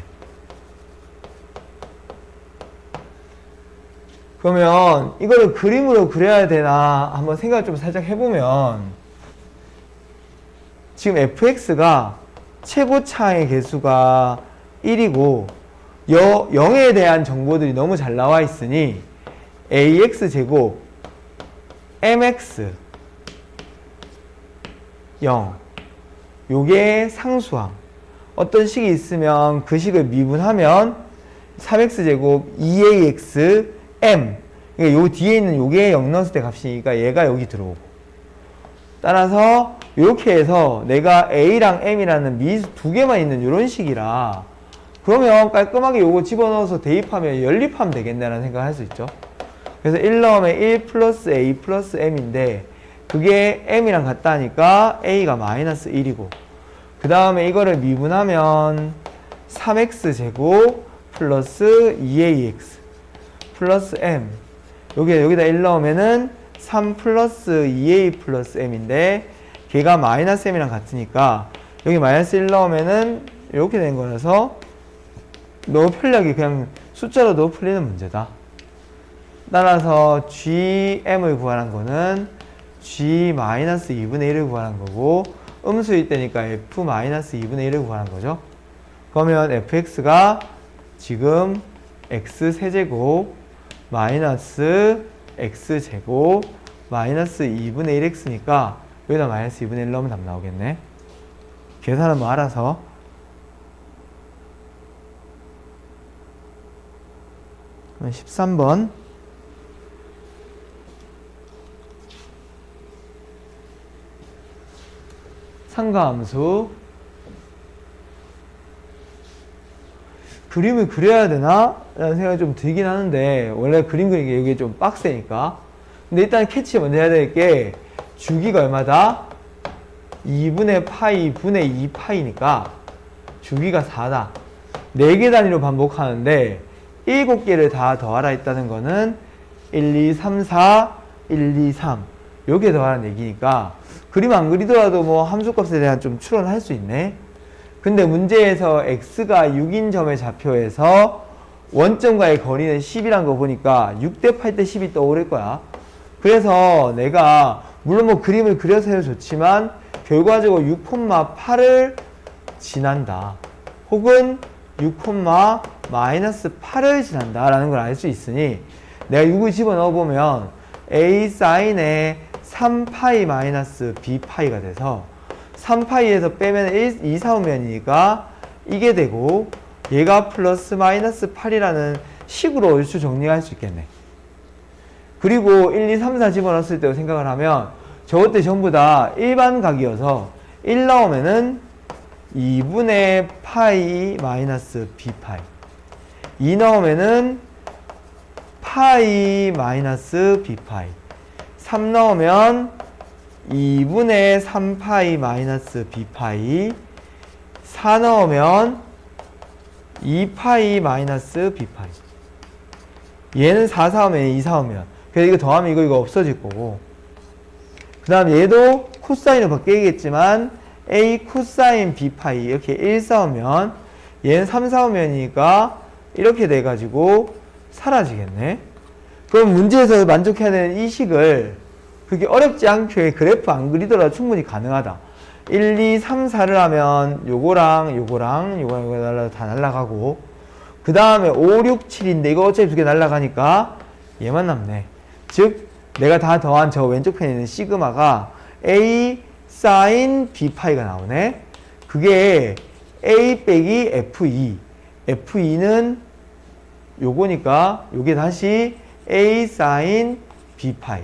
그러면 이거를 그림으로 그려야 되나 한번 생각을 좀 살짝 해보면 지금 fx가 최고차의 개수가 1이고 0에 대한 정보들이 너무 잘 나와 있으니 ax제곱 mx 0 요게 상수항. 어떤 식이 있으면 그 식을 미분하면 3x제곱 2ax m 그러니까 요 뒤에 있는 요게 0 넣었을 때 값이니까 얘가 여기 들어오고 따라서 이렇게 해서 내가 a랑 m이라는 미수 두 개만 있는 이런 식이라 그러면 깔끔하게 요거 집어넣어서 대입하면 연립하면 되겠네라는 생각을 할 수 있죠. 그래서 1 넣으면 1 플러스 a 플러스 m인데 그게 m이랑 같다니까 a가 마이너스 1이고 그 다음에 이거를 미분하면 3x제곱 플러스 2ax 플러스 m 여기다 1 넣으면은 3 플러스 2a 플러스 m인데 걔가 마이너스 m이랑 같으니까 여기 마이너스 1 넣으면은 이렇게 된 거라서 너무 편리하게 그냥 숫자로 넣어 풀리는 문제다. 따라서 gm을 구하는 거는 g-2분의 1을 구하는 거고 음수일 때니까 f-2분의 1을 구하는 거죠. 그러면 fx가 지금 x세제곱 마이너스 x제곱 마이너스 2분의 1x니까 여기다 마이너스 2분의 1 넣으면 답 나오겠네. 계산은 뭐 알아서. 그럼 13번 상가함수 그림을 그려야 되나? 라는 생각이 좀 들긴 하는데 원래 그림 그리기 이게 좀 빡세니까 근데 일단 캐치 먼저 해야 될 게 주기가 얼마다? 2분의 파이 분의 2파이니까 주기가 4다 4개 단위로 반복하는데 7개를 다 더하라 했다는 거는 1, 2, 3, 4, 1, 2, 3 요게 더하라는 얘기니까 그림 안 그리더라도 뭐 함수값에 대한 좀 추론을 할 수 있네. 근데 문제에서 x가 6인 점의 좌표에서 원점과의 거리는 10이란 거 보니까 6대 8대 10이 떠오를 거야. 그래서 내가 물론 뭐 그림을 그려서 해도 좋지만 결과적으로 6,8을 지난다. 혹은 6, 마이너스 8을 지난다라는 걸 알 수 있으니 내가 6을 집어넣어 보면 a 사인의 3파이 마이너스 b파이가 돼서 3파이에서 빼면 2, 4오면이니까 이게 되고 얘가 플러스 마이너스 8이라는 식으로 얼추 정리할 수 있겠네. 그리고 1, 2, 3, 4 집어넣었을 때 생각을 하면 저것들 전부 다 일반 각이어서 1 나오면은 2분의 파이 마이너스 b파이 2 나오면은 파이 마이너스 b파이 3 나오면 2분의 3파이 마이너스 b파이 4 나오면 2파이 마이너스 b파이 얘는 4, 4오면 2, 4오면 그래서 이거 더하면 이거 없어질 거고 그 다음 얘도 코사인으로 바뀌겠지만 a 코사인 b파이 이렇게 1, 4오면 얘는 3, 4오면이니까 이렇게 돼가지고 사라지겠네. 그럼 문제에서 만족해야 되는 이 식을 그렇게 어렵지 않게 그래프 안 그리더라도 충분히 가능하다. 1, 2, 3, 4를 하면 요거랑 다 날라가고 그 다음에 5, 6, 7인데 이거 어차피 두 개 날라가니까 얘만 남네. 즉 내가 다 더한 저 왼쪽 편에 있는 시그마가 a 사인 b파이가 나오네. 그게 a 빼기 f2 f2는 요거니까 요게 다시 a 사인 b파이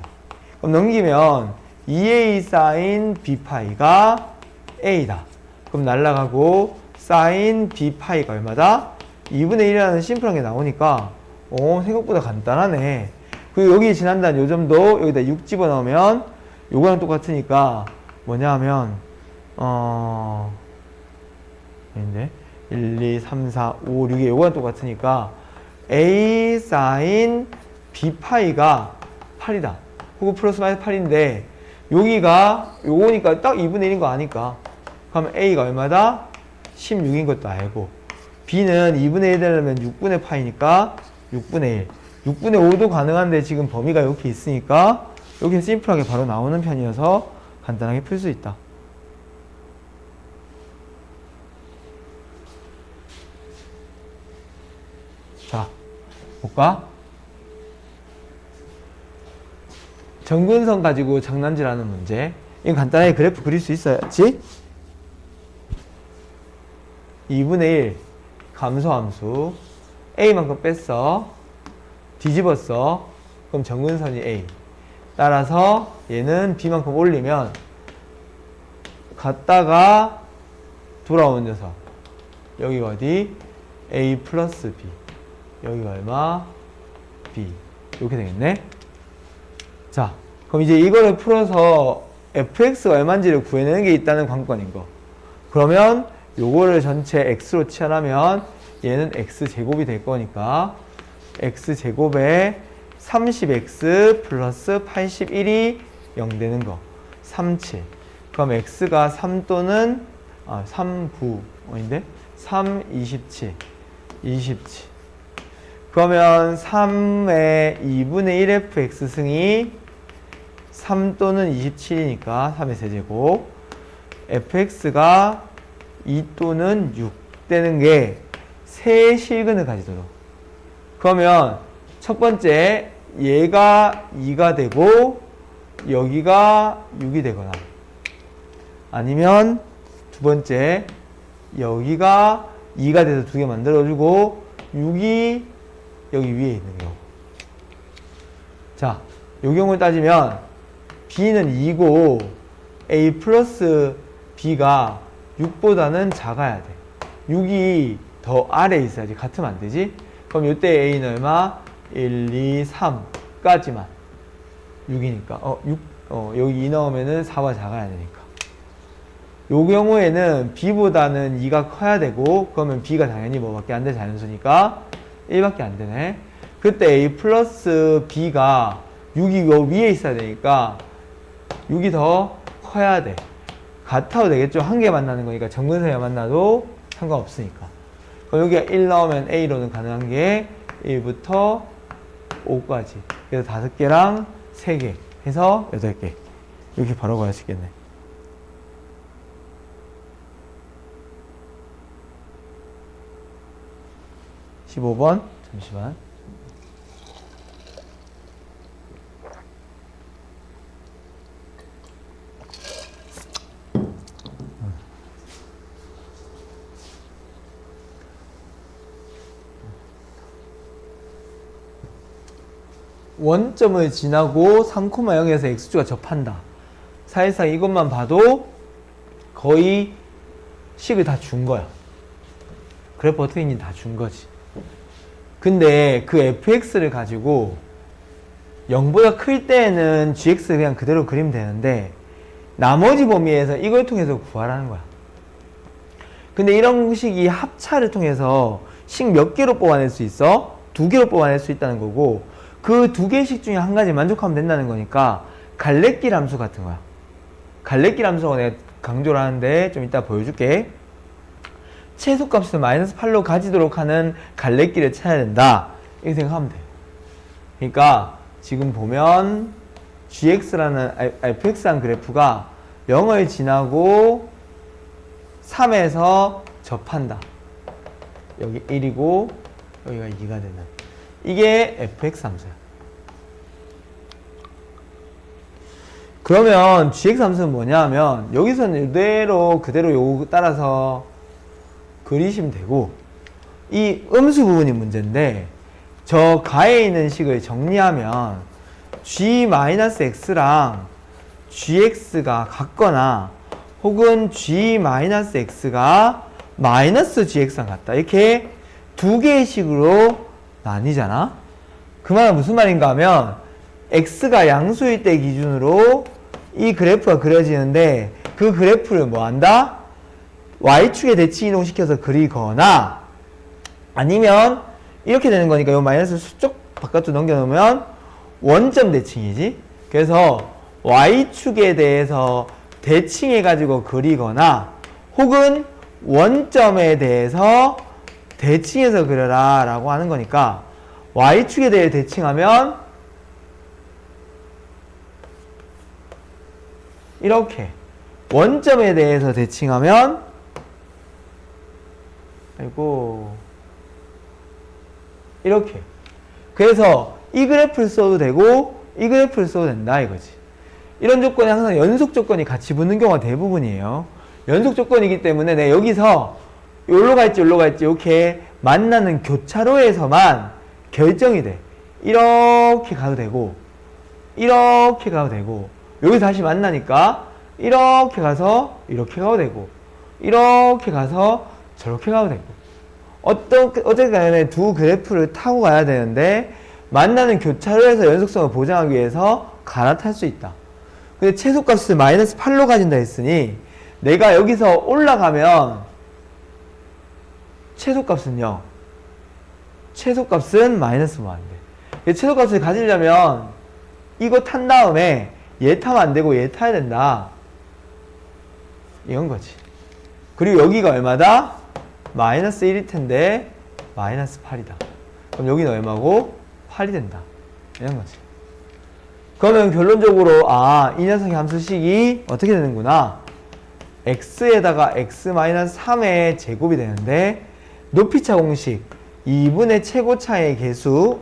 그럼 넘기면 2a 사인 b파이가 a다. 그럼 날라가고 사인 b파이가 얼마다? 2분의 1이라는 심플한 게 나오니까 생각보다 간단하네. 그리고 여기 지난단 요 점도 여기다 6 집어넣으면 요거랑 똑같으니까 뭐냐 하면 인데 1, 2, 3, 4, 5, 6이 요거랑 똑같으니까 a 사인 b파이가 8이다. 혹은 플러스 마이너스 8인데 여기가 요거니까 딱 2분의 1인 거 아니까 그러면 a가 얼마다? 16인 것도 알고 b는 2분의 1 되려면 6분의 파이니까 6분의 1 6분의 5도 가능한데 지금 범위가 이렇게 있으니까 여기 심플하게 바로 나오는 편이어서 간단하게 풀 수 있다. 자, 볼까? 정근선 가지고 장난질하는 문제. 이건 간단하게 그래프 그릴 수 있어야지. 2분의 1 감소함수 a만큼 뺐어. 뒤집었어. 그럼 정근선이 a. 따라서 얘는 b만큼 올리면 갔다가 돌아오는 녀석. 여기가 어디? a 플러스 b. 여기가 얼마? b. 이렇게 되겠네. 자, 그럼 이제 이거를 풀어서 fx가 얼마인지를 구해내는 게 있다는 관건인 거. 그러면 요거를 전체 x로 치환하면 얘는 x제곱이 될 거니까 x제곱에 30x 플러스 81이 0 되는 거. 37. 그럼 x가 3 또는 3, 9. 어인데? 3, 27. 27. 그러면 3의 2분의 1fx 승이 3 또는 27이니까 3의 세제곱. fx가 2 또는 6 되는 게 세 실근을 가지도록. 그러면 첫 번째 얘가 2가 되고 여기가 6이 되거나 아니면 두 번째 여기가 2가 돼서 두 개 만들어주고 6이 여기 위에 있는 경우. 자, 이 경우를 따지면 b는 2고 a 플러스 b가 6보다는 작아야 돼. 6이 더 아래에 있어야지. 같으면 안 되지. 그럼 이때 a는 얼마? 1, 2, 3까지만 6이니까 여기 2 넣으면은 4가 작아야 되니까 요 경우에는 b보다는 2가 커야 되고 그러면 b가 당연히 뭐밖에 안 돼? 자연수니까 1밖에 안 되네. 그때 a 플러스 b가 6이 요 위에 있어야 되니까 6이 더 커야 돼. 같아도 되겠죠. 한 개 만나는 거니까 정근선이 만나도 상관없으니까. 그럼 여기가 1 나오면 a로는 가능한 게 1부터 5까지. 그래서 5개랑 3개 해서 8개. 이렇게 바로 구할 수 있겠네. 15번. 잠시만. 원점을 지나고 3,0에서 x축과 접한다. 사실상 이것만 봐도 거의 식을 다 준 거야. 그래프 어떻게 있는지 다 준 거지. 근데 그 fx를 가지고 0보다 클 때는 gx 그냥 그대로 그리면 되는데 나머지 범위에서 이걸 통해서 구하라는 거야. 근데 이런 식이 합차를 통해서 식 몇 개로 뽑아낼 수 있어? 2개로 뽑아낼 수 있다는 거고 그 2개씩 중에 한 가지 만족하면 된다는 거니까 갈래길 함수 같은 거야. 갈래길 함수가 내가 강조를 하는데 좀 이따 보여줄게. 최소값을 마이너스 8로 가지도록 하는 갈래길을 찾아야 된다. 이렇게 생각하면 돼. 그러니까 지금 보면 gx라는 fx라는 그래프가 0을 지나고 3에서 접한다. 여기 1이고 여기가 2가 되는 이게 fx 함수야. 그러면 gx 함수는 뭐냐 하면 여기서는 그대로 요거 따라서 그리시면 되고 이 음수 부분이 문제인데 저 가에 있는 식을 정리하면 g-x랑 gx가 같거나 혹은 g-x가 마이너스 gx랑 같다. 이렇게 2개의 식으로 나뉘잖아. 그 말은 무슨 말인가 하면 x가 양수일 때 기준으로 이 그래프가 그려지는데 그 그래프를 뭐 한다? y축에 대칭 이동시켜서 그리거나 아니면 이렇게 되는 거니까 이 마이너스 수쪽 바깥으로 넘겨놓으면 원점 대칭이지. 그래서 y축에 대해서 대칭해가지고 그리거나 혹은 원점에 대해서 대칭해서 그려라 라고 하는 거니까 y축에 대해 대칭하면 이렇게 원점에 대해서 대칭하면 아이고 이렇게 그래서 이 그래프를 써도 되고 이 그래프를 써도 된다 이거지. 이런 조건이 항상 연속 조건이 같이 붙는 경우가 대부분이에요. 연속 조건이기 때문에 내가 여기서 여기로 갈지 여기로 갈지 이렇게 만나는 교차로에서만 결정이 돼. 이렇게 가도 되고 이렇게 가도 되고 여기 다시 만나니까 이렇게 가서 이렇게 가도 되고 이렇게 가서 저렇게 가도 되고 어쨌든 간에 두 그래프를 타고 가야 되는데 만나는 교차로에서 연속성을 보장하기 위해서 갈아탈 수 있다. 근데 최소값을 마이너스 8로 가진다 했으니 내가 여기서 올라가면 최소값은 0. 최소값은 마이너스 1안 돼. 최소값을 가지려면 이거 탄 다음에 얘 타면 안 되고 얘 타야 된다. 이건 거지. 그리고 여기가 얼마다? 마이너스 1일 텐데 마이너스 8이다. 그럼 여기는 얼마고? 8이 된다. 이런 거지. 그러면 결론적으로 이 녀석의 함수식이 어떻게 되는구나. x에다가 x-3의 제곱이 되는데 높이차 공식 2분의 최고차의 개수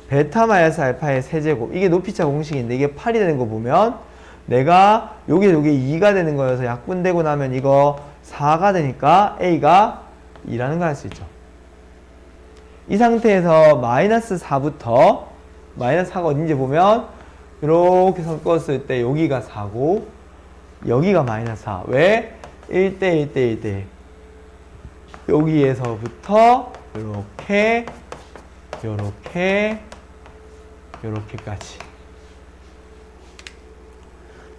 베타-알파의 세제곱 이게 높이차 공식인데 이게 8이 되는 거 보면 내가 요게 2가 되는 거여서 약분되고 나면 이거 4가 되니까 a가 2라는 걸 알 수 있죠. 이 상태에서 마이너스 4부터 마이너스 4가 어딘지 보면 이렇게 선 그었을 때 여기가 4고 여기가 마이너스 4. 왜? 1대 1대 1대 여기에서부터 요렇게 요렇게 요렇게까지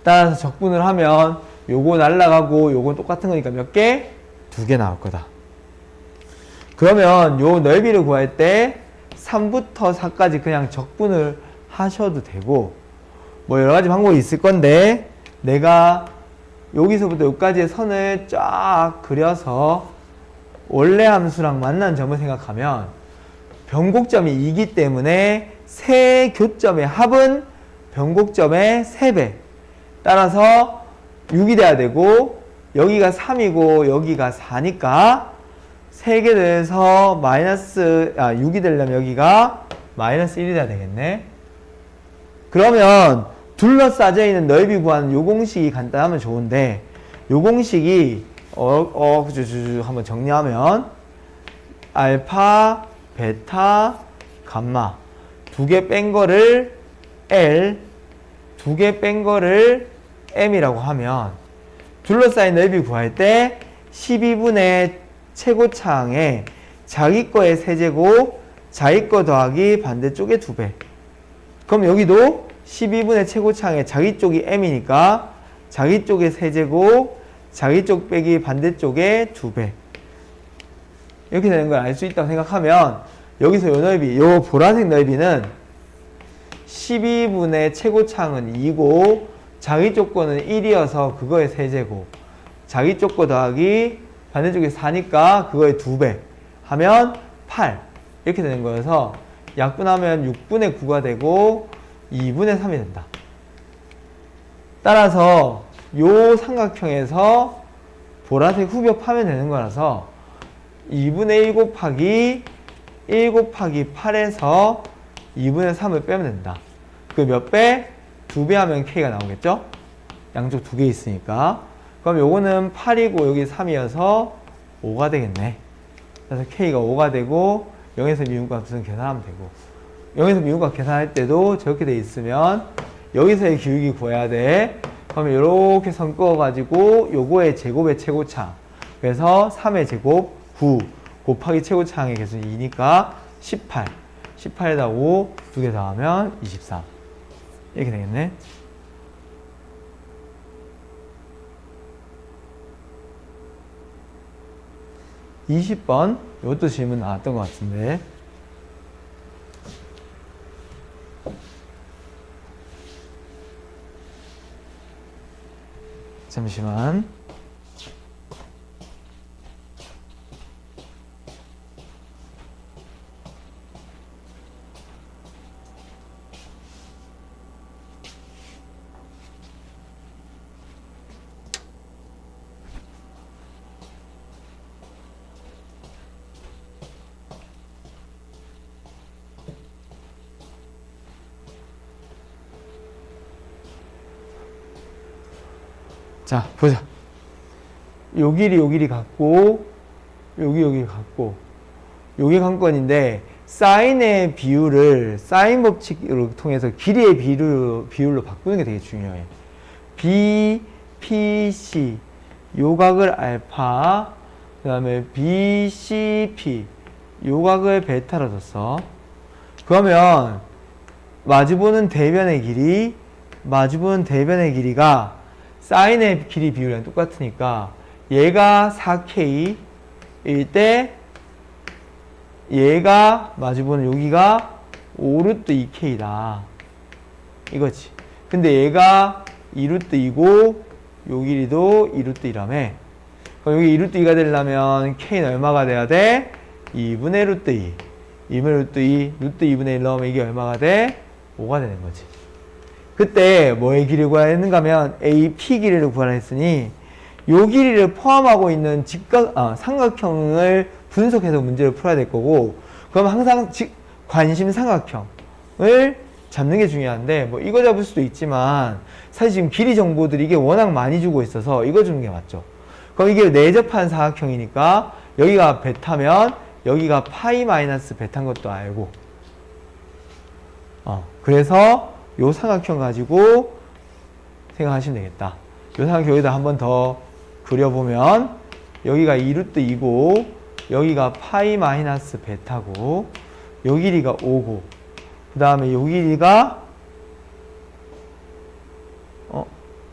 따라서 적분을 하면 요거 날라가고 요건 똑같은 거니까 몇 개? 2개 나올 거다. 그러면 요 넓이를 구할 때 3부터 4까지 그냥 적분을 하셔도 되고 뭐 여러가지 방법이 있을 건데 내가 여기서부터 여기까지의 선을 쫙 그려서 원래 함수랑 만나는 점을 생각하면 변곡점이 2기 때문에 세 교점의 합은 변곡점의 3배 따라서 6이 돼야 되고 여기가 3이고 여기가 4니까 3개 더해서 마이너스 6이 되려면 여기가 마이너스 1이 돼야 되겠네. 그러면 둘러싸여 있는 넓이 구하는 요 공식이 간단하면 좋은데 요 공식이 한번 정리하면 알파, 베타, 감마 두 개 뺀 거를 L, 두 개 뺀 거를 M이라고 하면 둘러싸인 넓이 구할 때 12분의 최고차항에 자기 거의 세제곱, 자기 거 더하기 반대쪽에 2배. 그럼 여기도 12분의 최고차항에 자기 쪽이 M이니까 자기 쪽의 세제곱, 자기 쪽 빼기 반대쪽에 2배. 이렇게 되는 걸 알 수 있다고 생각하면 여기서 요 넓이, 요 보라색 넓이는 12분의 최고차항은 2고 자기 쪽 거는 1이어서 그거의 세제곱, 자기 쪽 거 더하기 반대쪽에 4니까 그거의 2배 하면 8 이렇게 되는 거여서 약분하면 6분의 9가 되고 2분의 3이 된다. 따라서 요 삼각형에서 보라색 후벽파면 되는 거라서 2분의 1 곱하기 1 곱하기 8에서 2분의 3을 빼면 된다. 그 몇 배? 2배 하면 K가 나오겠죠? 양쪽 2개 있으니까. 그럼 요거는 8이고 여기 3이어서 5가 되겠네. 그래서 K가 5가 되고 0에서 미분값은 계산하면 되고 0에서 미분값 계산할 때도 저렇게 돼 있으면 여기서의 기울기 구해야 돼. 그러면 이렇게 선 그어가지고 요거의 제곱의 최고차항 그래서 3의 제곱 9 곱하기 최고차항의 개수 2니까 18 18에다 5 두 개 더하면 23 이렇게 되겠네. (20번) 이것도 질문 나왔던 것 같은데 잠시만. 자, 보자. 요 길이 같고, 여기 같고, 요게 관건인데, 사인의 비율을, 사인 법칙을 통해서 길이의 비율로 바꾸는 게 되게 중요해. B, P, C. 요 각을 알파, 그 다음에 B, C, P. 요 각을 베타로 줬어. 그러면, 마주보는 대변의 길이가 사인의 길이 비율이랑 똑같으니까 얘가 4K일 때 얘가 마주보는 여기가 5루트 2K다 이거지. 근데 얘가 2루트 2고 요 길이도 2루트 2라며. 그럼 여기 2루트 2가 되려면 K는 얼마가 돼야 돼? 2분의 루트 2 2분의 루트 2 루트 2분의 1 넣으면 이게 얼마가 돼? 5가 되는 거지. 그때 뭐의 길이를 구하라 했는가 하면 AP 길이를 구하라 했으니 요 길이를 포함하고 있는 삼각형을 분석해서 문제를 풀어야 될 거고 그럼 항상 관심 삼각형을 잡는 게 중요한데 뭐 이거 잡을 수도 있지만 사실 지금 길이 정보들이 이게 워낙 많이 주고 있어서 이거 주는 게 맞죠. 그럼 이게 내접한 사각형이니까 여기가 베타면 여기가 파이 마이너스 베타인 것도 알고 그래서 요 삼각형 가지고 생각하시면 되겠다. 요 삼각형 여기다 한 번 더 그려보면 여기가 2루트 2고 여기가 파이 마이너스 베타고 요 길이가 5고 그 다음에 요 길이가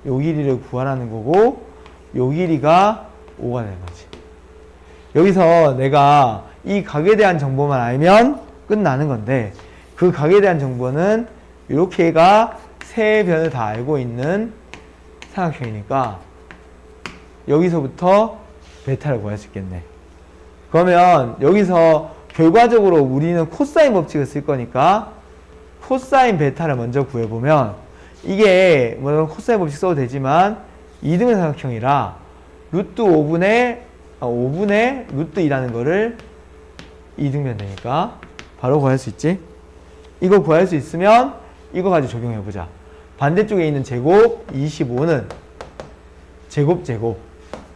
요 길이를 구하라는 거고 요 길이가 5가 되는 거지. 여기서 내가 이 각에 대한 정보만 알면 끝나는 건데 그 각에 대한 정보는 이렇게가 세 변을 다 알고 있는 삼각형이니까 여기서부터 베타를 구할 수 있겠네. 그러면 여기서 결과적으로 우리는 코사인 법칙을 쓸 거니까 코사인 베타를 먼저 구해보면 이게 물론 코사인 법칙 써도 되지만 2등분 삼각형이라 루트 5분의 5분의 루트 2라는 거를 이등변 되니까 바로 구할 수 있지. 이거 구할 수 있으면 이거 가지고 적용해보자. 반대쪽에 있는 제곱 25는 제곱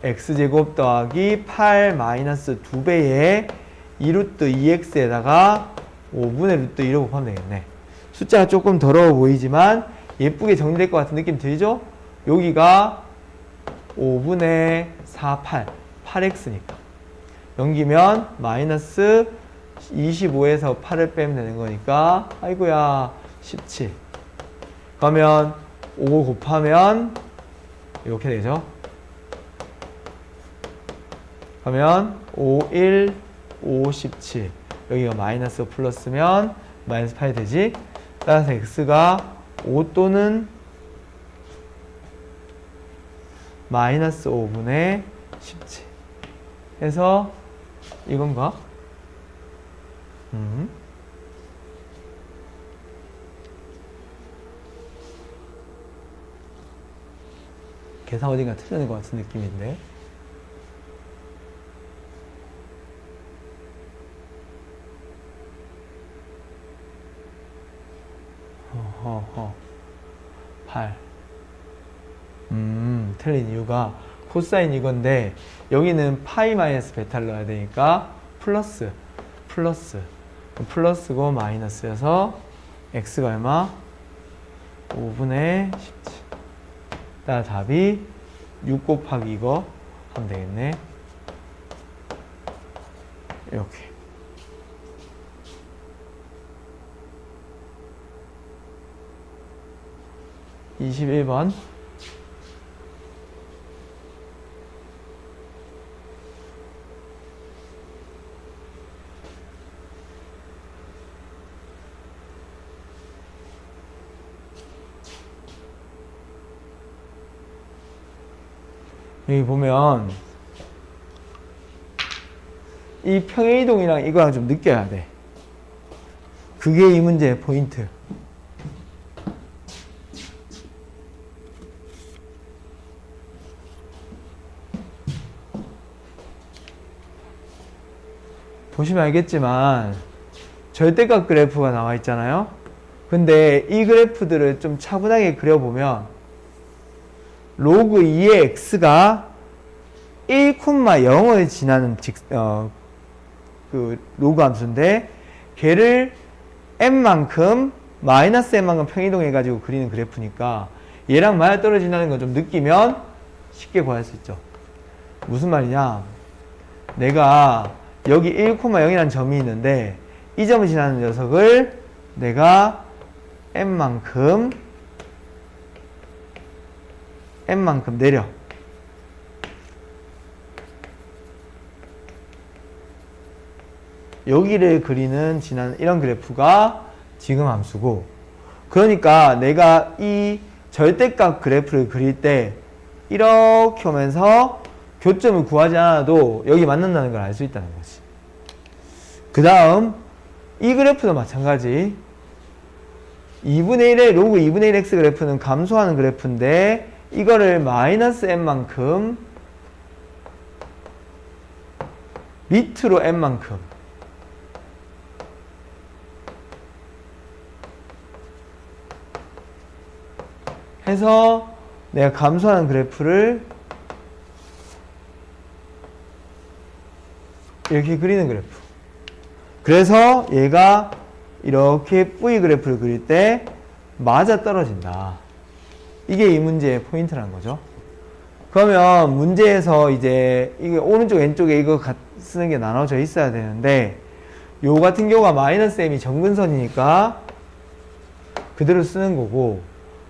x제곱 더하기 8 마이너스 2배의 2루트 2x에다가 5분의 루트 2로 곱하면 되겠네. 숫자가 조금 더러워 보이지만 예쁘게 정리될 것 같은 느낌 들죠? 여기가 5분의 4, 8x니까 넘기면 마이너스 25에서 8을 빼면 되는 거니까 아이고야 17. 그러면 5 곱하면 이렇게 되죠. 그러면 5, 1, 5, 17. 여기가 마이너스 플러스면 마이너스 8이 되지. 따라서 x가 5 또는 마이너스 5분의 17 해서 이건가? 계산 어딘가 틀리는 것 같은 느낌인데. 허허허 8. 틀린 이유가 코사인 이건데 여기는 파이 마이너스 베타를 넣어야 되니까 플러스고 마이너스여서 x가 얼마? 5분의 17. 따라 답이 6 곱하기 이거 하면 되겠네. 이렇게. (21번) 여기 보면 이 평행이동이랑 이거랑 좀 느껴야 돼. 그게 이 문제의 포인트. 보시면 알겠지만 절대값 그래프가 나와 있잖아요. 근데 이 그래프들을 좀 차분하게 그려보면 로그 2의 x가 1,0을 지나는 그 로그 함수인데 걔를 n만큼 마이너스 n만큼 평이동해가지고 그리는 그래프니까 얘랑 맞아 떨어진다는 걸 좀 느끼면 쉽게 구할 수 있죠. 무슨 말이냐? 내가 여기 1,0이라는 점이 있는데 이 점을 지나는 녀석을 내가 n만큼 내려. 여기를 그리는 지난 이런 그래프가 지금 함수고, 그러니까 내가 이 절대값 그래프를 그릴 때 이렇게 오면서 교점을 구하지 않아도 여기 맞는다는 걸 알 수 있다는 거지. 그 다음 이 그래프도 마찬가지. 2분의 1의 로그 2분의 1x 그래프는 감소하는 그래프인데 이거를 마이너스 n만큼 밑으로 n만큼 해서 내가 감소하는 그래프를 이렇게 그리는 그래프. 그래서 얘가 이렇게 V 그래프를 그릴 때 맞아 떨어진다. 이게 이 문제의 포인트라는 거죠. 그러면 문제에서 이제 이게 오른쪽 왼쪽에 이거 쓰는 게 나눠져 있어야 되는데 요 같은 경우가 마이너스 m이 정근선이니까 그대로 쓰는 거고,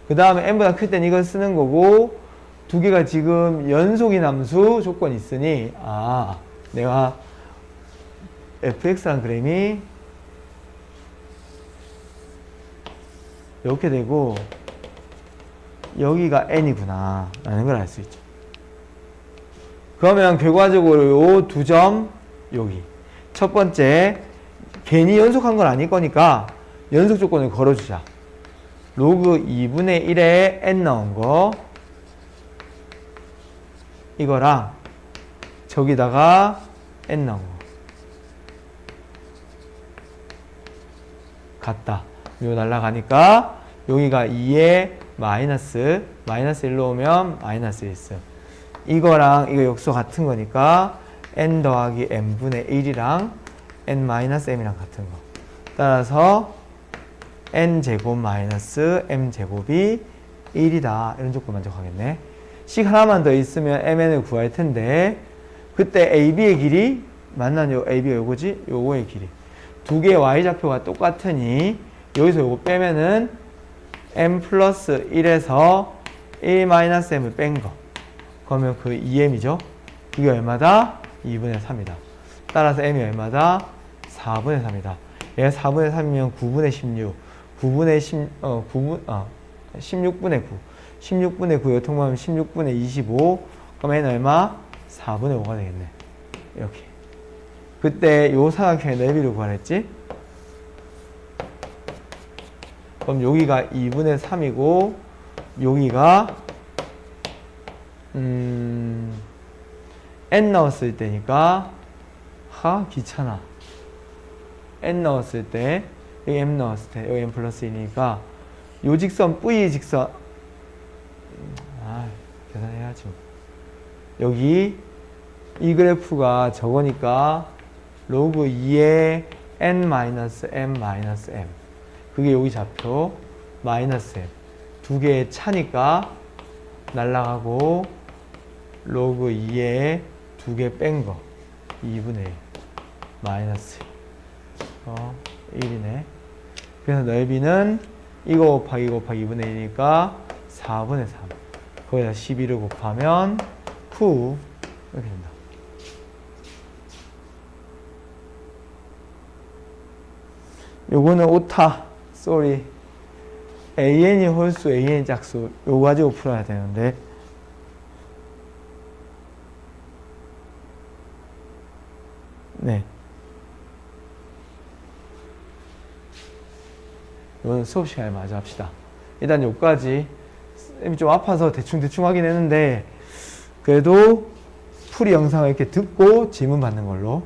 그 다음에 n보다 클 땐 이걸 쓰는 거고, 두 개가 지금 연속인 함수 조건이 있으니 내가 fx라는 그램이 이렇게 되고 여기가 n이구나 라는 걸 알 수 있죠. 그러면 결과적으로 요 두 점 여기 첫 번째 괜히 연속한 건 아닐 거니까 연속 조건을 걸어주자. 로그 2분의 1에 n 넣은 거 이거랑 저기다가 n 넣은 거. 같다. 요 날라가니까 여기가 2에 마이너스 1로 오면 마이너스 1. 이거랑 이거 역수 같은 거니까 n 더하기 n분의 1이랑 n 마이너스 m이랑 같은 거. 따라서 n제곱 마이너스 m제곱이 1이다. 이런 조건 만족하겠네. 식 하나만 더 있으면 mn을 구할 텐데 그때 AB의 길이 만난 요 AB가 요거지? 요거의 길이. 두 개의 y좌표가 똑같으니 여기서 요거 빼면은 m 플러스 1에서 1 마이너스 m을 뺀 거. 그러면 그 2m이죠. 이게 얼마다? 2분의 3이다. 따라서 m이 얼마다? 4분의 3이다. 얘가 4분의 3이면 9분의 16. 16분의 9. 16분의 9 요통하면 16분의 25. 그럼 n은 얼마? 4분의 5가 되겠네. 이렇게. 그때 요 삼각형의 넓이를 구하랬지? 그럼 여기가 2분의 3이고 여기가 n 넣었을 때니까 귀찮아. n 넣었을 때 여기 m 넣었을 때 여기 m 플러스 1이니까 요 직선 V 직선 계산해야지. 여기 이 그래프가 저거니까 로그 2의 n 마이너스 m 마이너스 m 그게 여기 좌표 마이너스 m 두 개의 차니까 날라가고 로그 2에 두 개 뺀 거 2분의 1 마이너스 1이네. 그래서 넓이는 이거 곱하기 2분의 1이니까 4분의 3 거기다 12를 곱하면 9 이렇게 된다. 요거는 오타 쏘리 an이 홀수 an이 짝수 요거 가지고 풀어야 되는데 네 이거는 수업 시간에 마저 합시다. 일단 요까지 쌤이 좀 아파서 대충 하긴 했는데 그래도 풀이 영상을 이렇게 듣고 질문 받는 걸로